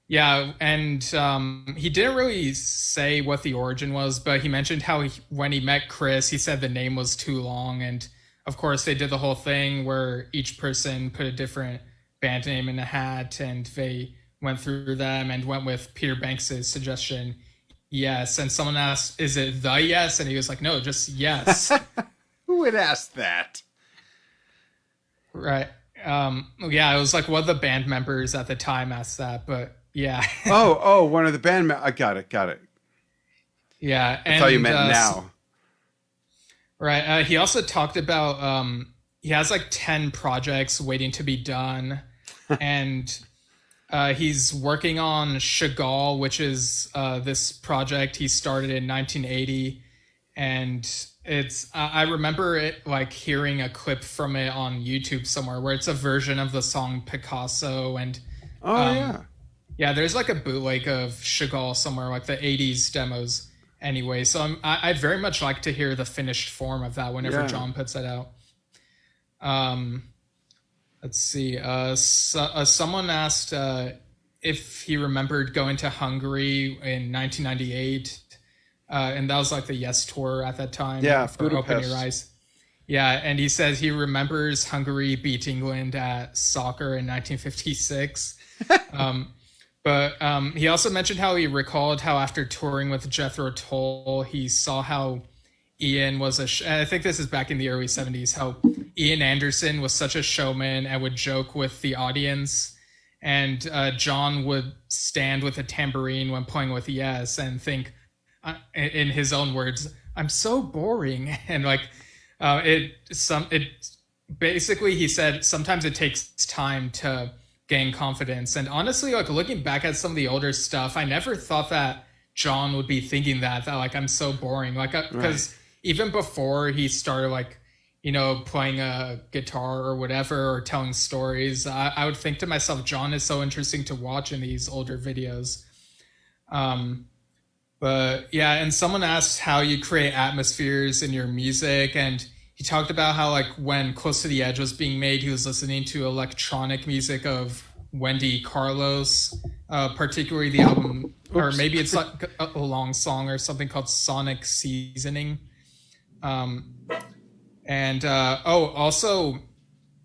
Yeah, and he didn't really say what the origin was, but he mentioned how when he met Chris, he said the name was too long. And of course, they did the whole thing where each person put a different band name in a hat, and they went through them and went with Peter Banks's suggestion, Yes. And someone asked, is it the Yes? And he was like, no, just Yes. Who would ask that? Right. Yeah, it was like one of the band members at the time asked that, but yeah. One of the band members. I got it. Yeah. I thought you meant now. Right. He also talked about, he has like 10 projects waiting to be done. And he's working on Chagall, which is this project he started in 1980. And I remember it like hearing a clip from it on YouTube somewhere where it's a version of the song Picasso. And yeah, there's like a bootleg of Chagall somewhere, like the 80s demos anyway. So I'd very much like to hear the finished form of that whenever Jon puts that out. Let's see. Someone asked if he remembered going to Hungary in 1998. And that was like the Yes tour at that time. Yeah, for Budapest. Open Your Eyes. Yeah, and he says he remembers Hungary beat England at soccer in 1956. But he also mentioned how he recalled how after touring with Jethro Tull, he saw how Ian was I think this is back in the early 70s, how Ian Anderson was such a showman and would joke with the audience. And Jon would stand with a tambourine when playing with Yes and think, in his own words, I'm so boring. And like, basically he said sometimes it takes time to gain confidence. And honestly, like looking back at some of the older stuff, I never thought that Jon would be thinking that like I'm so boring. Like, because even before he started like, you know, playing a guitar or whatever, or telling stories, I would think to myself, Jon is so interesting to watch in these older videos. But yeah, and someone asked how you create atmospheres in your music, and he talked about how like when Close to the Edge was being made, he was listening to electronic music of Wendy Carlos, particularly the album, or maybe it's like a long song or something called Sonic Seasoning. Also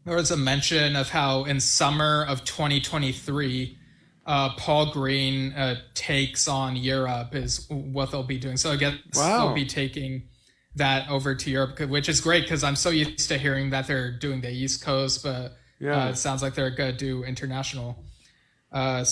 there was a mention of how in summer of 2023, Paul Green takes on Europe is what they'll be doing. So I guess they'll be taking that over to Europe, which is great because I'm so used to hearing that they're doing the East Coast, but it sounds like they're going to do international. I'm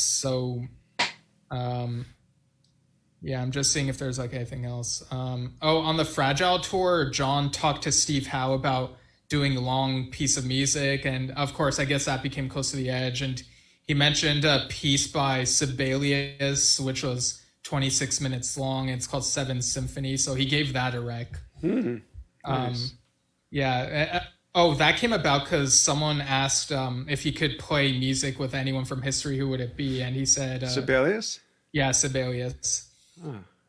just seeing if there's like anything else. On the Fragile tour, Jon talked to Steve Howe about doing a long piece of music. And of course, I guess that became Close to the Edge. And He mentioned a piece by Sibelius, which was 26 minutes long. It's called Seventh Symphony. So he gave that a rec. Nice. Yeah. Oh, that came about because someone asked if he could play music with anyone from history, who would it be? And he said, Sibelius? yeah, Sibelius.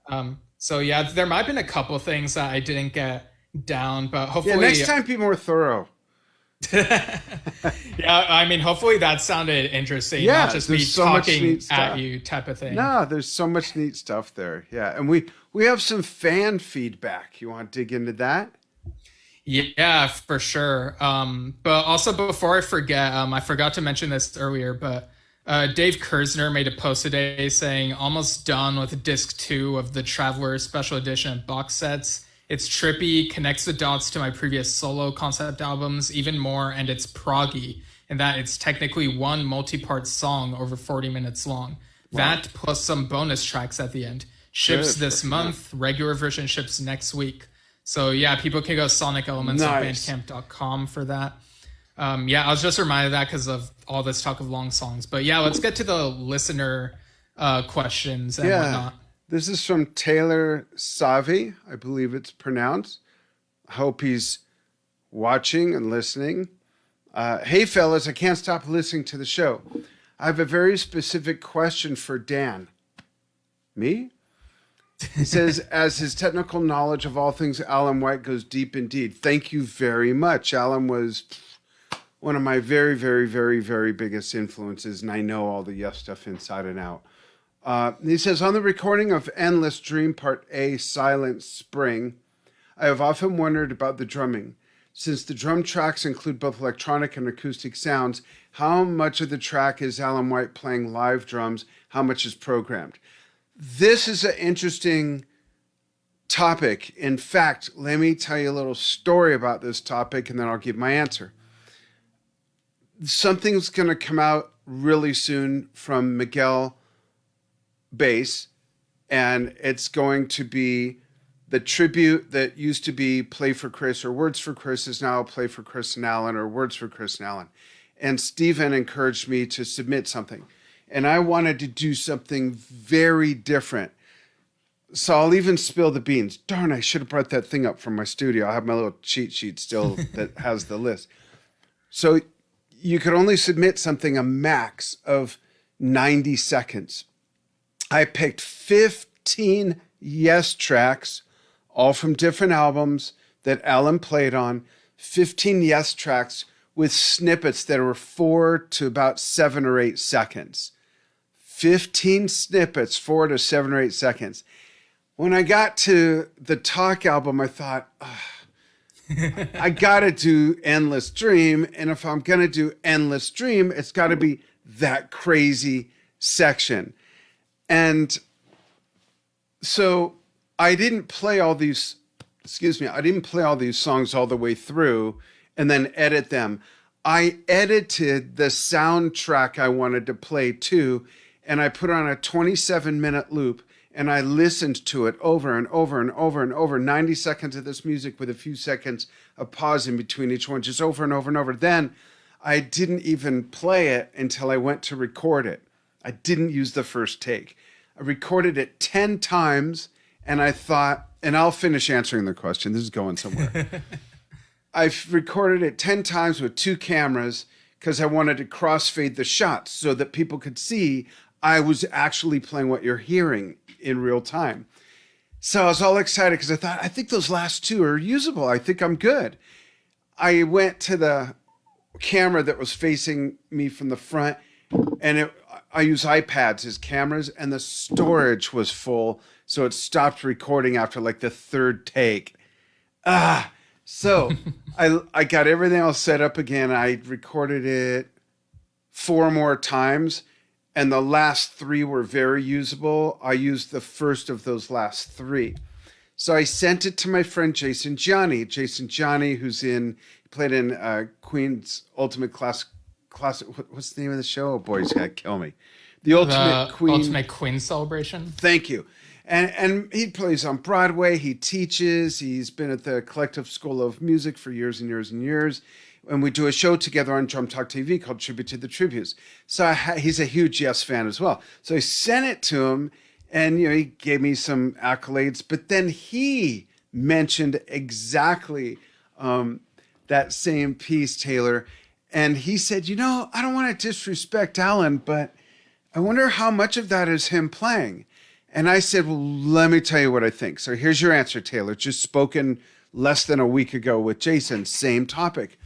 Huh. So yeah, there might have been a couple things that I didn't get down, but hopefully Yeah, next time be more thorough. Yeah, I mean, hopefully that sounded interesting. Yeah, not just me there's so much talking neat at stuff. you type of thing. No, there's so much neat stuff there. Yeah, and we have some fan feedback. You want to dig into that? Yeah, for sure. But also before I forget, I forgot to mention this earlier, but Dave Kersner made a post today saying almost done with disc 2 of the Traveler Special Edition box sets. It's trippy, connects the dots to my previous solo concept albums even more, and it's proggy in that it's technically one multi-part song over 40 minutes long. Wow. That plus some bonus tracks at the end. Ships this month, regular version ships next week. So yeah, people can go Sonic Elements on bandcamp.com for that. Yeah, I was just reminded of that because of all this talk of long songs. But yeah, let's get to the listener questions and whatnot. This is from Taylor Savi, I believe it's pronounced. I hope he's watching and listening. Hey fellas, I can't stop listening to the show. I have a very specific question for Dan. Me? He says, as his technical knowledge of all things Alan White goes deep indeed. Thank you very much. Alan was one of my very, very, very, very biggest influences, and I know all the Yes stuff inside and out. He says, on the recording of Endless Dream Part A, Silent Spring, I have often wondered about the drumming. Since the drum tracks include both electronic and acoustic sounds, how much of the track is Alan White playing live drums? How much is programmed? This is an interesting topic. In fact, let me tell you a little story about this topic, and then I'll give my answer. Something's going to come out really soon from Miguel Bass, and it's going to be the tribute that used to be Play for Chris or Words for Chris is now Play for Chris and Alan or Words for Chris and Alan. And Stephen encouraged me to submit something. And I wanted to do something very different. So I'll even spill the beans. Darn, I should have brought that thing up from my studio. I have my little cheat sheet still that has the list. So you could only submit something a max of 90 seconds. I picked 15 Yes tracks, all from different albums that Alan played on. 15 Yes tracks with snippets that were 4 to about 7 or 8 seconds. 15 snippets, 4 to 7 or 8 seconds. When I got to the Talk album, I thought, I got to do Endless Dream. And if I'm going to do Endless Dream, it's got to be that crazy section. And so I didn't play all these, I didn't play all these songs all the way through and then edit them. I edited the soundtrack I wanted to play too, and I put on a 27-minute loop, and I listened to it over and over and over and over, 90 seconds of this music with a few seconds of pause in between each one, just over and over and over. Then I didn't even play it until I went to record it. I didn't use the first take. I recorded it 10 times, and I thought, and I'll finish answering the question. This is going somewhere. I've recorded it 10 times with 2 cameras because I wanted to crossfade the shots so that people could see I was actually playing what you're hearing in real time. So I was all excited because I thought, I think those last 2 are usable. I think I'm good. I went to the camera that was facing me from the front, and I use iPads as cameras, and the storage was full, so it stopped recording after like the 3rd take. So I got everything else set up again. I recorded it 4 more times, and the last 3 were very usable. I used the first of those last 3. So I sent it to my friend Jason Gianni. Jason Gianni, he played in Queen's Ultimate Classic. What's the name of the show? Oh boy, he's gonna kill me. The Ultimate Queen Celebration. Thank you. And he plays on Broadway. He teaches. He's been at the Collective School of Music for years and years and years. And we do a show together on Drum Talk TV called Tribute to the Tributes. So he's a huge Yes fan as well. So I sent it to him, and he gave me some accolades. But then he mentioned exactly that same piece, Taylor. And he said, I don't want to disrespect Alan, but I wonder how much of that is him playing. And I said, well, let me tell you what I think. So here's your answer, Taylor, just spoken less than a week ago with Jason, same topic.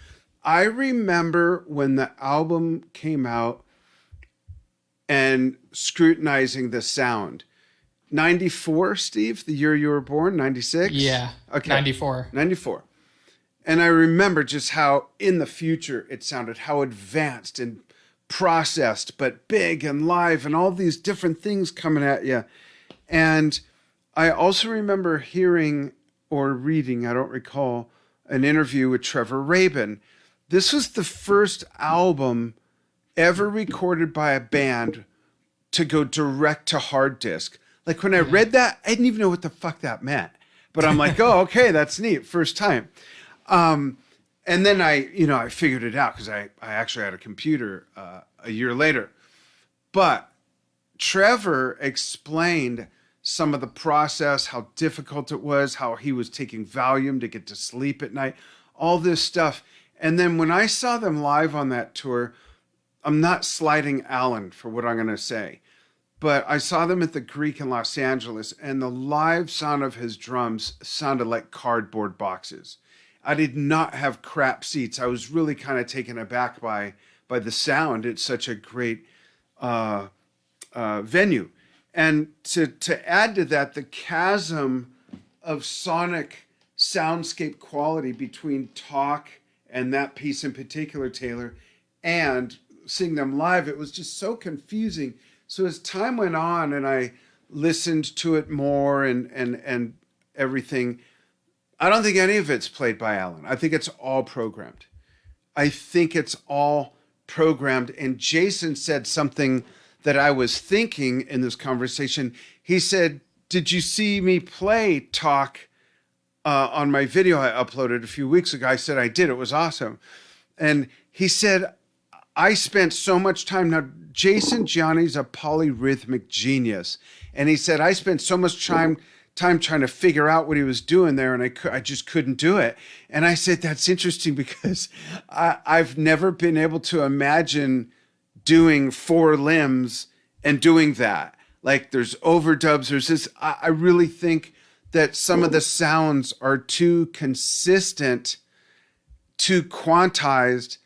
I remember when the album came out and scrutinizing the sound. 94, Steve, the year you were born, 96? Yeah, okay. 94. 94. And I remember just how in the future it sounded, how advanced and processed, but big and live and all these different things coming at you. And I also remember hearing or reading, I don't recall, an interview with Trevor Rabin. This was the first album ever recorded by a band to go direct to hard disk. Like when I read that, I didn't even know what the fuck that meant. But I'm like, oh, okay, that's neat. First time. And then I figured it out because I actually had a computer a year later. But Trevor explained some of the process, how difficult it was, how he was taking Valium to get to sleep at night, all this stuff. And then when I saw them live on that tour, I'm not slighting Alan for what I'm going to say, but I saw them at the Greek in Los Angeles, and the live sound of his drums sounded like cardboard boxes. I did not have crap seats. I was really kind of taken aback by the sound. It's such a great venue. And to add to that, the chasm of sonic soundscape quality between Talk and that piece in particular, Taylor, and seeing them live, it was just so confusing. So as time went on and I listened to it more and everything, I don't think any of it's played by Alan. I think it's all programmed. And Jason said something that I was thinking in this conversation. He said, did you see me play Talk on my video I uploaded a few weeks ago? I said, I did. It was awesome. And he said, I spent so much time. Now, Jason Gianni's a polyrhythmic genius. And he said, I spent so much time trying to figure out what he was doing there, and I just couldn't do it. And I said, that's interesting because I've never been able to imagine doing four limbs and doing that. Like there's overdubs, there's this. I really think that some of the sounds are too consistent, too quantized.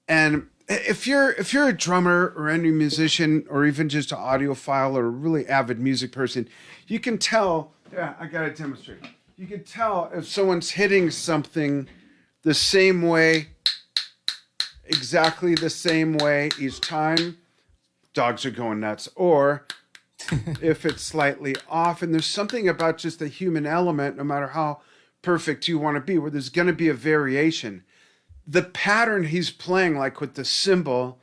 And if you're a drummer or any musician or even just an audiophile or a really avid music person, you can tell. Yeah, I gotta demonstrate. You can tell if someone's hitting something the same way, exactly the same way each time, dogs are going nuts. Or if it's slightly off, and there's something about just the human element, no matter how perfect you want to be, where there's going to be a variation. The pattern he's playing, like with the cymbal,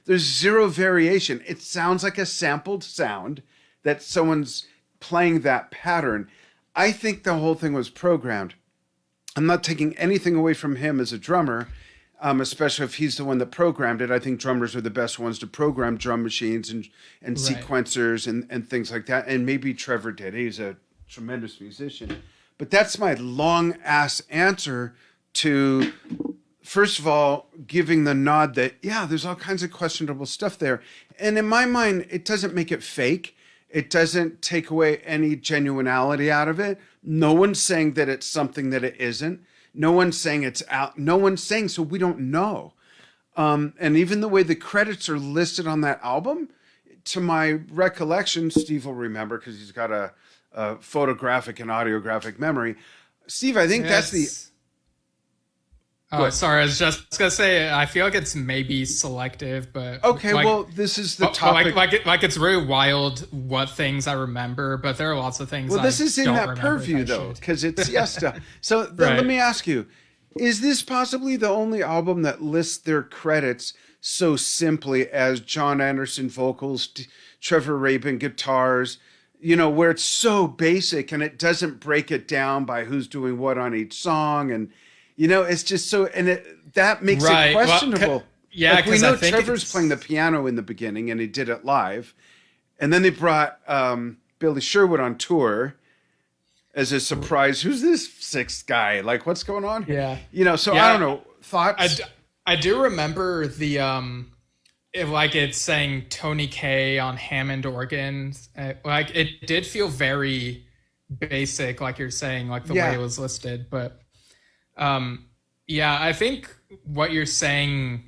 there's zero variation. It sounds like a sampled sound that someone's playing that pattern. I think the whole thing was programmed. I'm not taking anything away from him as a drummer, especially if he's the one that programmed it. I think drummers are the best ones to program drum machines and right. Sequencers and things like that. And maybe Trevor did. He's a tremendous musician. But that's my long-ass answer to, first of all, giving the nod that, yeah, there's all kinds of questionable stuff there. And in my mind, it doesn't make it fake. It doesn't take away any genuinity out of it. No one's saying that it's something that it isn't. No one's saying it's out. No one's saying, so we don't know. And even the way the credits are listed on that album, to my recollection, Steve will remember because he's got a photographic and audiographic memory. Steve, I think that's the... Oh, sorry. I was just going to say, I feel like it's maybe selective, but... Okay, well, this is the topic... Like it's really wild what things I remember, but there are lots of things this is in that purview, though, because it's Yesshift. So right. Let me ask you, is this possibly the only album that lists their credits so simply as Jon Anderson vocals, Trevor Rabin guitars, where it's so basic and it doesn't break it down by who's doing what on each song. And, it's just so, and that makes it questionable. Well, yeah, like we know I think Trevor's playing the piano in the beginning and he did it live. And then they brought Billy Sherwood on tour as a surprise. Who's this sixth guy? Like, what's going on? Yeah. So yeah, I don't know. Thoughts? I do remember the, it's saying Tony Kaye on Hammond organ. Like, it did feel very basic, like you're saying, like the way it was listed. But, I think what you're saying,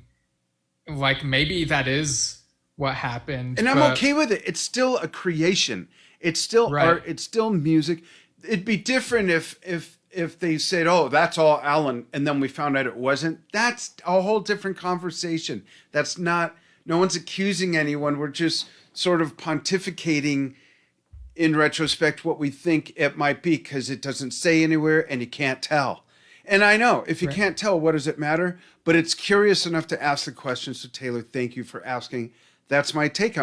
like, maybe that is what happened. And I'm okay with it. It's still a creation. It's still art. It's still music. It'd be different if they said, "Oh, that's all Alan," and then we found out it wasn't. That's a whole different conversation. That's not. No one's accusing anyone. We're just sort of pontificating in retrospect what we think it might be because it doesn't say anywhere and you can't tell. And I know if you can't tell, what does it matter? But it's curious enough to ask the question. So Taylor, thank you for asking. That's my take.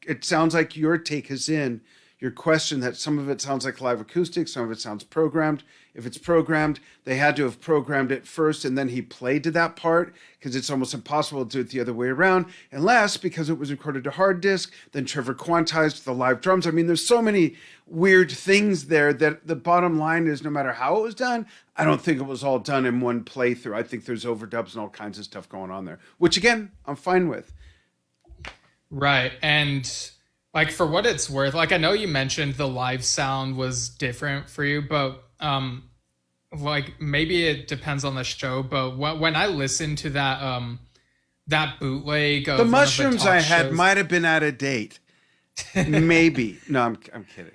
It sounds like your take is in your question that some of it sounds like live acoustic, some of it sounds programmed. If it's programmed, they had to have programmed it first and then he played to that part because it's almost impossible to do it the other way around. Unless, because it was recorded to hard disk, then Trevor quantized the live drums. I mean, there's so many weird things there that the bottom line is no matter how it was done, I don't think it was all done in one playthrough. I think there's overdubs and all kinds of stuff going on there, which again, I'm fine with. Right. And like, for what it's worth, like, I know you mentioned the live sound was different for you, but like, maybe it depends on the show. But when I listened to that bootleg of the mushrooms the I had shows, might have been out of date. Maybe. No, I'm kidding.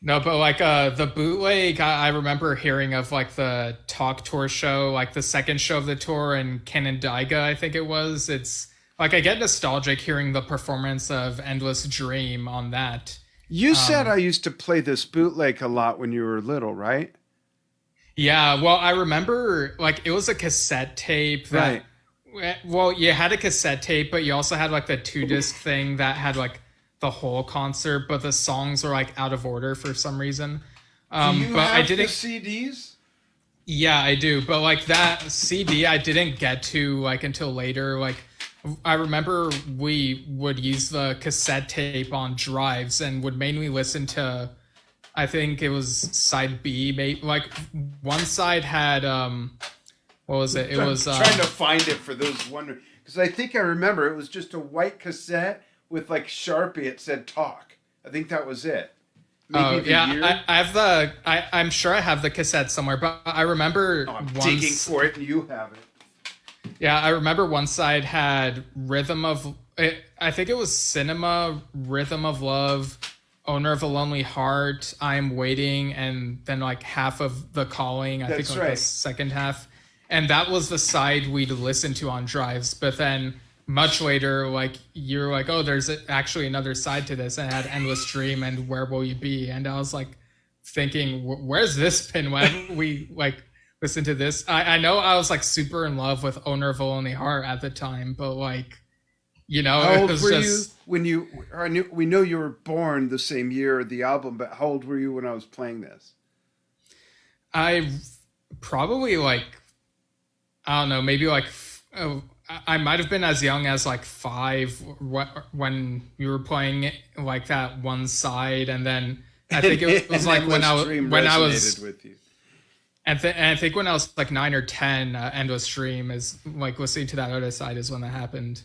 No, but like the bootleg, I remember hearing of like the Talk Tour show, like the second show of the tour in Canandaigua, I think it was. It's like, I get nostalgic hearing the performance of Endless Dream on that. You said I used to play this bootleg a lot when you were little, right? Yeah, well, I remember, like, it was a cassette tape that... Right. Well, you had a cassette tape, but you also had, like, the 2-disc thing that had, like, the whole concert, but the songs were, like, out of order for some reason. Do you have the CDs? Yeah, I do. But, like, that CD I didn't get to, like, until later. Like, I remember we would use the cassette tape on drives and would mainly listen to, I think it was side B. Like, one side had, what was it? It was trying to find it for those wondering, because I think I remember it was just a white cassette with like Sharpie. It said "Talk." I think that was it. Maybe I have the. I'm sure I have the cassette somewhere, but I remember I'm digging for it, and you have it. Yeah, I remember one side had I think it was Cinema, Rhythm of Love, Owner of a Lonely Heart, I'm Waiting, and then like half of The Calling, I think like the second half. And that was the side we'd listen to on drives. But then much later, like, you're like, oh, there's actually another side to this. And it had Endless Dream and Where Will You Be? And I was like thinking, where's this been when we like listen to this? I know I was like super in love with Owner of a Lonely Heart at the time, but like, how old were you when you? We know you were born the same year of the album, but how old were you when I was playing this? I probably like, I don't know, maybe like I might have been as young as like 5 when you were playing like that one side, and then I think it was like when I was with you. And I think when I was like 9 or 10, Endless Dream is like listening to that other side is when that happened.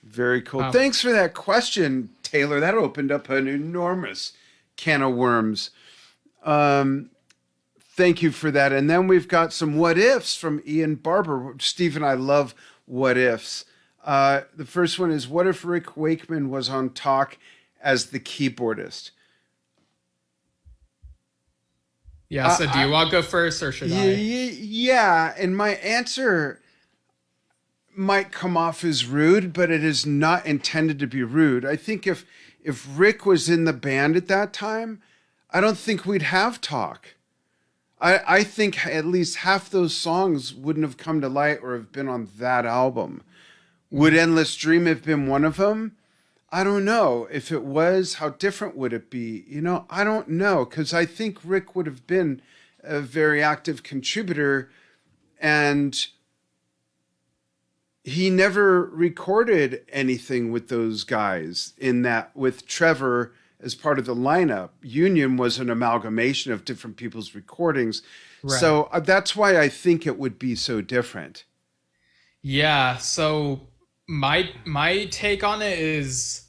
Very cool. Thanks for that question, Taylor. That opened up an enormous can of worms. Thank you for that. And then we've got some what ifs from Ian Barber. Steve and I love what ifs. The first one is, what if Rick Wakeman was on Talk as the keyboardist? Yeah, so do you want to go first or should I? Yeah, and my answer might come off as rude, but it is not intended to be rude. I think if Rick was in the band at that time, I don't think we'd have Talk. I think at least half those songs wouldn't have come to light or have been on that album. Would Endless Dream have been one of them? I don't know. If it was, how different would it be? I don't know, because I think Rick would have been a very active contributor, and he never recorded anything with those guys with Trevor as part of the lineup. Union was an amalgamation of different people's recordings. Right. So that's why I think it would be so different. Yeah. So my take on it is,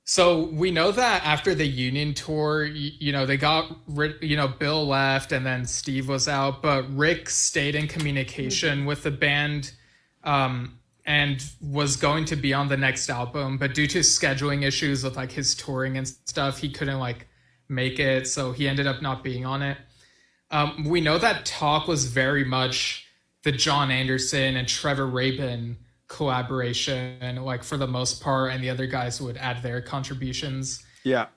so we know that after the Union tour, they got Bill left and then Steve was out, but Rick stayed in communication with the band, and was going to be on the next album, but due to scheduling issues with like his touring and stuff, he couldn't like make it, so he ended up not being on it. We know that Talk was very much the Jon Anderson and Trevor Rabin collaboration, like for the most part, and the other guys would add their contributions. Yeah.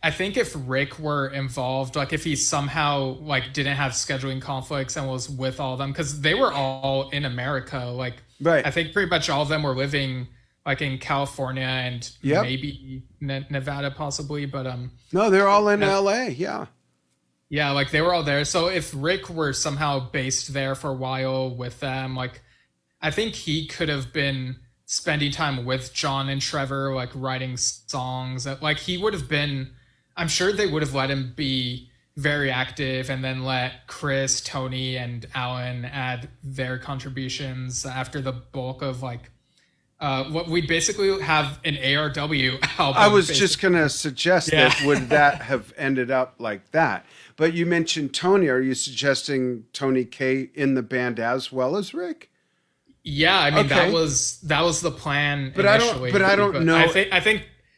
I think if Rick were involved, like if he somehow like didn't have scheduling conflicts and was with all of them, because they were all in America, like right. I think pretty much all of them were living like in California and maybe Nevada possibly, but no, they're all in LA. Yeah, like they were all there. So if Rick were somehow based there for a while with them, like I think he could have been spending time with Jon and Trevor, like writing songs. Like he would have been, I'm sure they would have let him be very active and then let Chris, Tony, and Alan add their contributions after the bulk of like what we basically have an ARW album. I was just going to suggest that would that have ended up like that? But you mentioned Tony. Are you suggesting Tony K in the band as well as Rick? Yeah, I mean that was the plan initially. I don't know.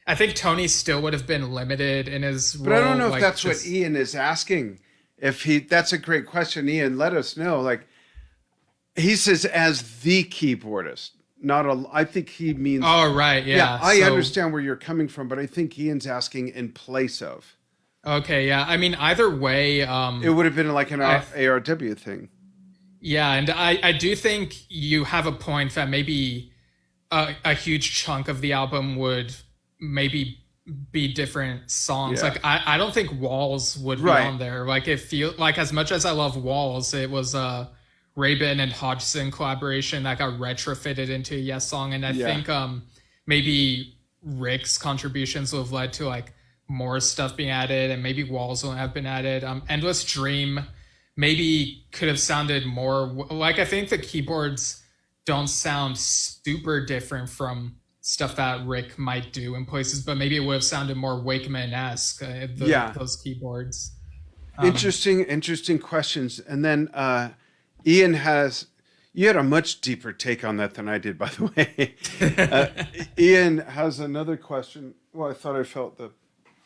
I think Tony still would have been limited in his role. But I don't know if that's what Ian is asking. That's a great question, Ian. Let us know. Like he says, as the keyboardist, I think he means. Oh right, yeah. I understand where you're coming from, but I think Ian's asking in place of. Okay, yeah. I mean, either way, it would have been like an ARW thing. Yeah, and I do think you have a point that maybe a huge chunk of the album would maybe be different songs. Yeah. Like I don't think Walls would be on there. Like it feel like, as much as I love Walls, it was a Rabin and Hodgson collaboration that got retrofitted into a Yes song, and I think maybe Rick's contributions would have led to like more stuff being added, and maybe Walls wouldn't have been added. Endless Dream maybe could have sounded more like, I think the keyboards don't sound super different from stuff that Rick might do in places, but maybe it would have sounded more Wakeman-esque, those keyboards. Interesting questions. And then Ian you had a much deeper take on that than I did, by the way. Ian has another question. Well, I thought I felt the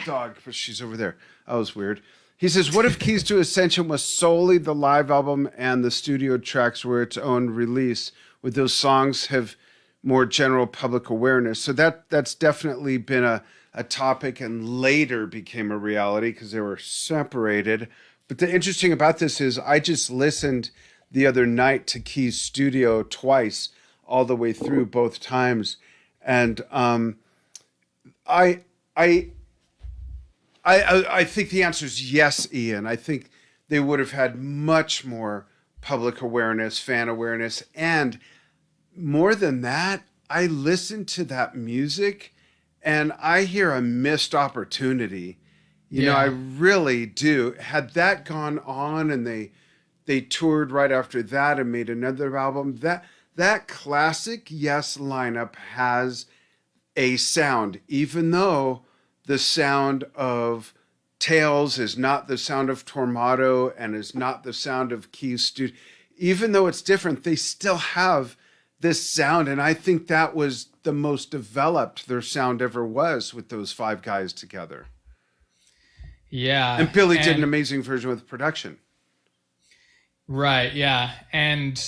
dog, but she's over there. That was weird. He says, what if Keys to Ascension was solely the live album and the studio tracks were its own release? Would those songs have more general public awareness? So that's definitely been a topic and later became a reality because they were separated. But the interesting about this is I just listened the other night to Keys Studio twice, all the way through both times. And I think the answer is yes, Ian. I think they would have had much more public awareness, fan awareness. And more than that, I listen to that music and I hear a missed opportunity. You know, I really do. Had that gone on and they toured right after that and made another album, that classic Yes lineup has a sound, even though the sound of Tales is not the sound of Tormato and is not the sound of Keys Studio. Even though it's different, they still have this sound. And I think that was the most developed their sound ever was with those five guys together. Yeah. And Billy did an amazing version with production. Right, yeah. And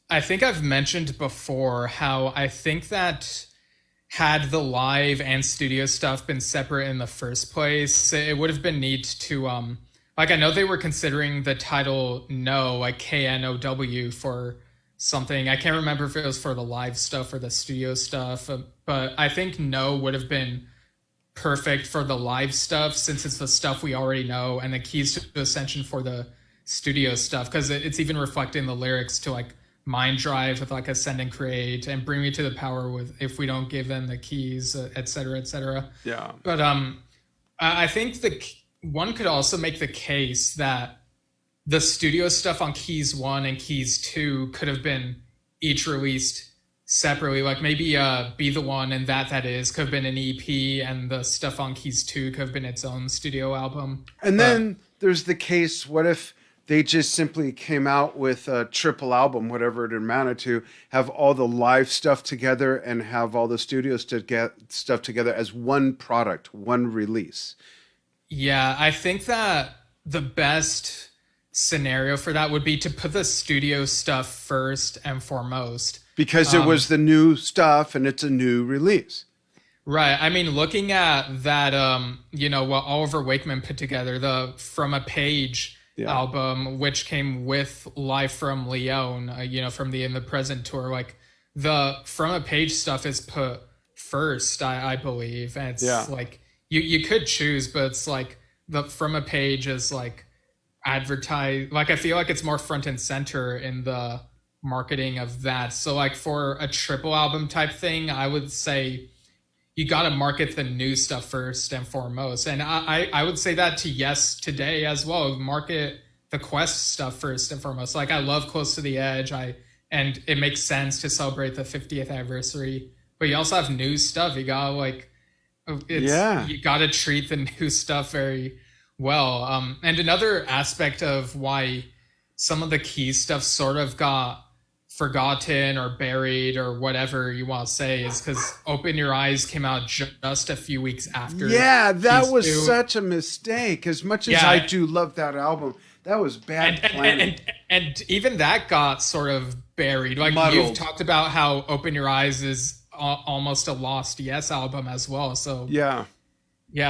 I think I've mentioned before how I think that had the live and studio stuff been separate in the first place, it would have been neat to, like, I know they were considering the title No, like KNOW for something. I can't remember if it was for the live stuff or the studio stuff, but I think No would have been perfect for the live stuff since it's the stuff we already know, and the Keys to Ascension for the studio stuff, because it's even reflecting the lyrics to like Mind Drive with like Ascend and Create and Bring Me to the Power with If We Don't Give Them the Keys, et cetera, et cetera. Yeah. But I think one could also make the case that the studio stuff on Keys 1 and Keys 2 could have been each released separately. Like maybe Be the One and That Is could have been an EP, and the stuff on Keys 2 could have been its own studio album. And then there's the case, what if they just simply came out with a triple album, whatever it amounted to, have all the live stuff together and have all the studios to get stuff together as one product, one release? Yeah, I think that the best scenario for that would be to put the studio stuff first and foremost. Because it was the new stuff and it's a new release. Right. I mean, looking at that, what Oliver Wakeman put together, the From a Page album, which came with Live from Lyon, from the In the Present tour, like the From a Page stuff is put first, I believe. And it's like, you could choose, but it's like the From a Page is like advertised. Like, I feel like it's more front and center in the marketing of that. So like for a triple album type thing, I would say you got to market the new stuff first and foremost. And I would say that to Yes today as well. Market the Quest stuff first and foremost. Like I love Close to the Edge. And it makes sense to celebrate the 50th anniversary. But you also have new stuff. You got you got to treat the new stuff very well. And another aspect of why some of the key stuff sort of got forgotten or buried or whatever you want to say is because Open Your Eyes came out just a few weeks after. Yeah, that was such a mistake. As much as I do love that album, that was bad planning. And even that got sort of buried. Like muddled. You've talked about how Open Your Eyes is almost a lost Yes album as well. So yeah.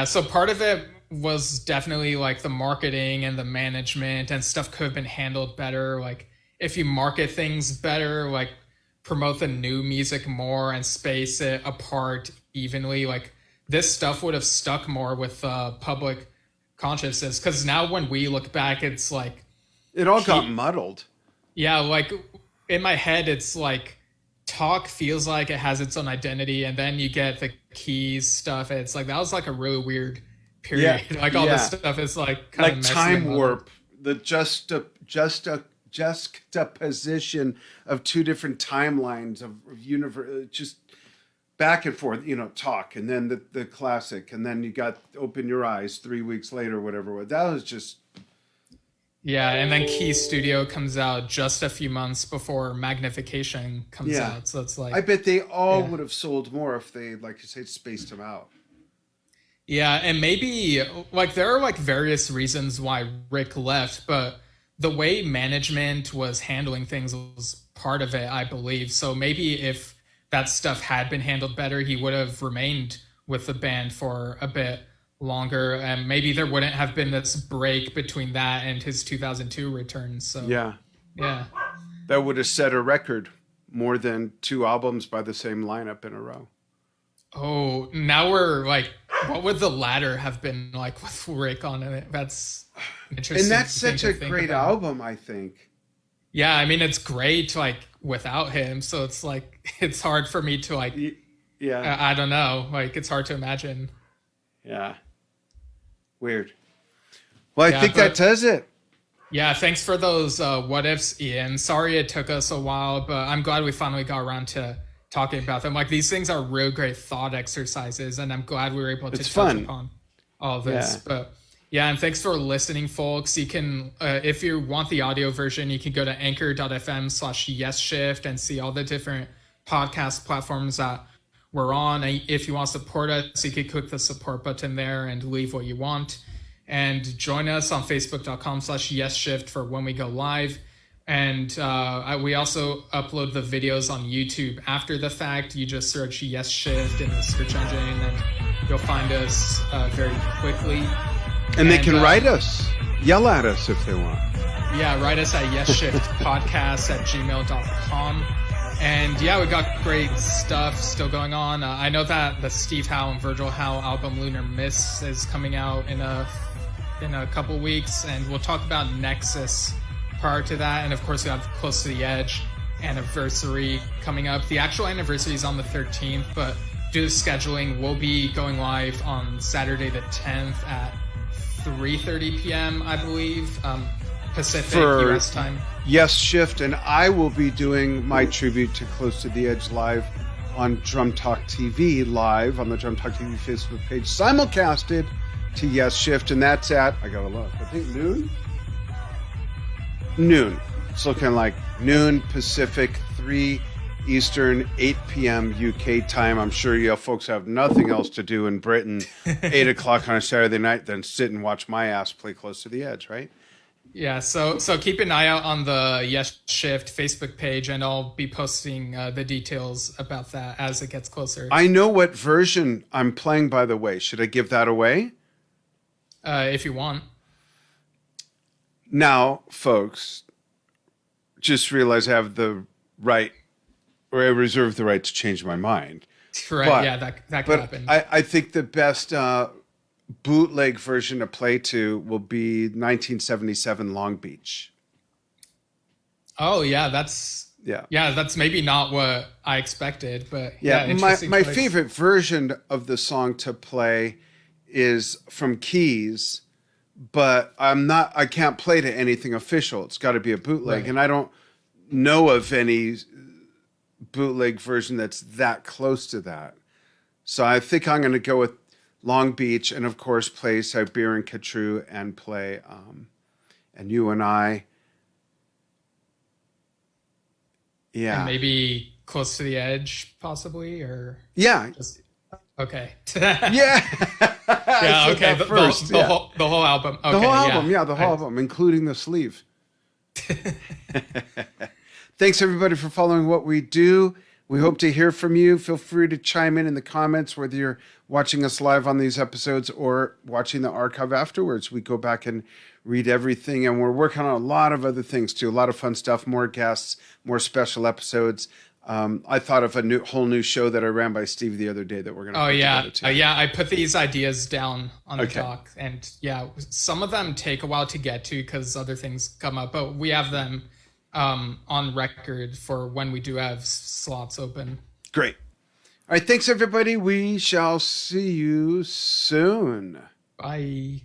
So part of it was definitely like the marketing and the management, and stuff could have been handled better. Like if you market things better, like promote the new music more and space it apart evenly, like this stuff would have stuck more with public consciousness. Because now when we look back, it's like it all got muddled. Yeah, like in my head, it's like Talk feels like it has its own identity, and then you get the Keys stuff. It's like that was like a really weird period. Like all this stuff is like kind of messy, time warp, the juxtaposition of two different timelines of universe, just back and forth. Talk, and then the classic, and then you got Open Your Eyes 3 weeks later, whatever. That was just. Yeah, and then Key Studio comes out just a few months before Magnification comes out. So it's like... I bet they all would have sold more if they, like you say, spaced them out. Yeah, and maybe, like, there are, like, various reasons why Rick left, but the way management was handling things was part of it, I believe. So maybe if that stuff had been handled better, he would have remained with the band for a bit longer, and maybe there wouldn't have been this break between that and his 2002 return. So yeah, that would have set a record, more than 2 albums by the same lineup in a row. Oh, now we're like, what would the latter have been like with Rick on it? That's interesting. And that's such a great album, I think. Yeah, I mean, it's great like without him, so it's like it's hard for me to like I don't know, like it's hard to imagine. Yeah. Weird. Well, I think that does it. Yeah, thanks for those what ifs, Ian. Sorry it took us a while, but I'm glad we finally got around to talking about them. Like, these things are real great thought exercises, and I'm glad we were able to touch upon all of this. Yeah. But yeah, and thanks for listening, folks. You can, if you want the audio version, you can go to anchor.fm/Yesshift and see all the different podcast platforms that we're on. If you want to support us, you can click the support button there and leave what you want. And join us on facebook.com/Yesshift for when we go live. And we also upload the videos on YouTube after the fact. You just search Yesshift in the search engine and you'll find us very quickly. And they can write us, yell at us if they want. Yeah, write us at yesshiftpodcast@gmail.com. And yeah, we got great stuff still going on. I know that the Steve Howe and Virgil Howe album Lunar Mists is coming out in a couple weeks, and we'll talk about Nexus prior to that. And of course, we have Close to the Edge anniversary coming up. The actual anniversary is on the 13th, but due to scheduling, we'll be going live on Saturday the 10th at 3:30 p.m. I believe, Pacific US time. Yesshift, and I will be doing my tribute to Close to the Edge live on Drum Talk TV, live on the Drum Talk TV Facebook page, simulcasted to Yesshift, and that's at, I gotta look, I think noon. It's looking like noon Pacific, 3 Eastern, 8 p.m. UK time. I'm sure you folks have nothing else to do in Britain, 8 o'clock on a Saturday night, than sit and watch my ass play Close to the Edge, right? Yeah, so keep an eye out on the Yesshift Facebook page, and I'll be posting the details about that as it gets closer. I know what version I'm playing, by the way. Should I give that away? If you want. Now, folks, just realize I have the right, or I reserve the right to change my mind. Right, but, yeah, that could happen. I think the best bootleg version to play to will be 1977 Long Beach. Oh yeah, that's maybe not what I expected, but yeah, my favorite version of the song to play is from Keys, but I can't play to anything official. It's got to be a bootleg, and I don't know of any bootleg version that's that close to that. So I think I'm going to go with Long Beach, and of course play Siberian Katru and play And You and I. Yeah. And maybe Close to the Edge, possibly, or yeah. Okay. Yeah. Yeah. Okay. The whole album. Okay, the whole album. Yeah, the whole album, including the sleeve. Thanks everybody for following what we do. We hope to hear from you. Feel free to chime in the comments, whether you're watching us live on these episodes or watching the archive afterwards. We go back and read everything, and we're working on a lot of other things too. A lot of fun stuff, more guests, more special episodes. I thought of a whole new show that I ran by Steve the other day that we're going to put together too. Yeah, I put these ideas down on the doc, and yeah, some of them take a while to get to because other things come up, but we have them on record for when we do have slots open. Great. All right, thanks everybody. We shall see you soon. Bye.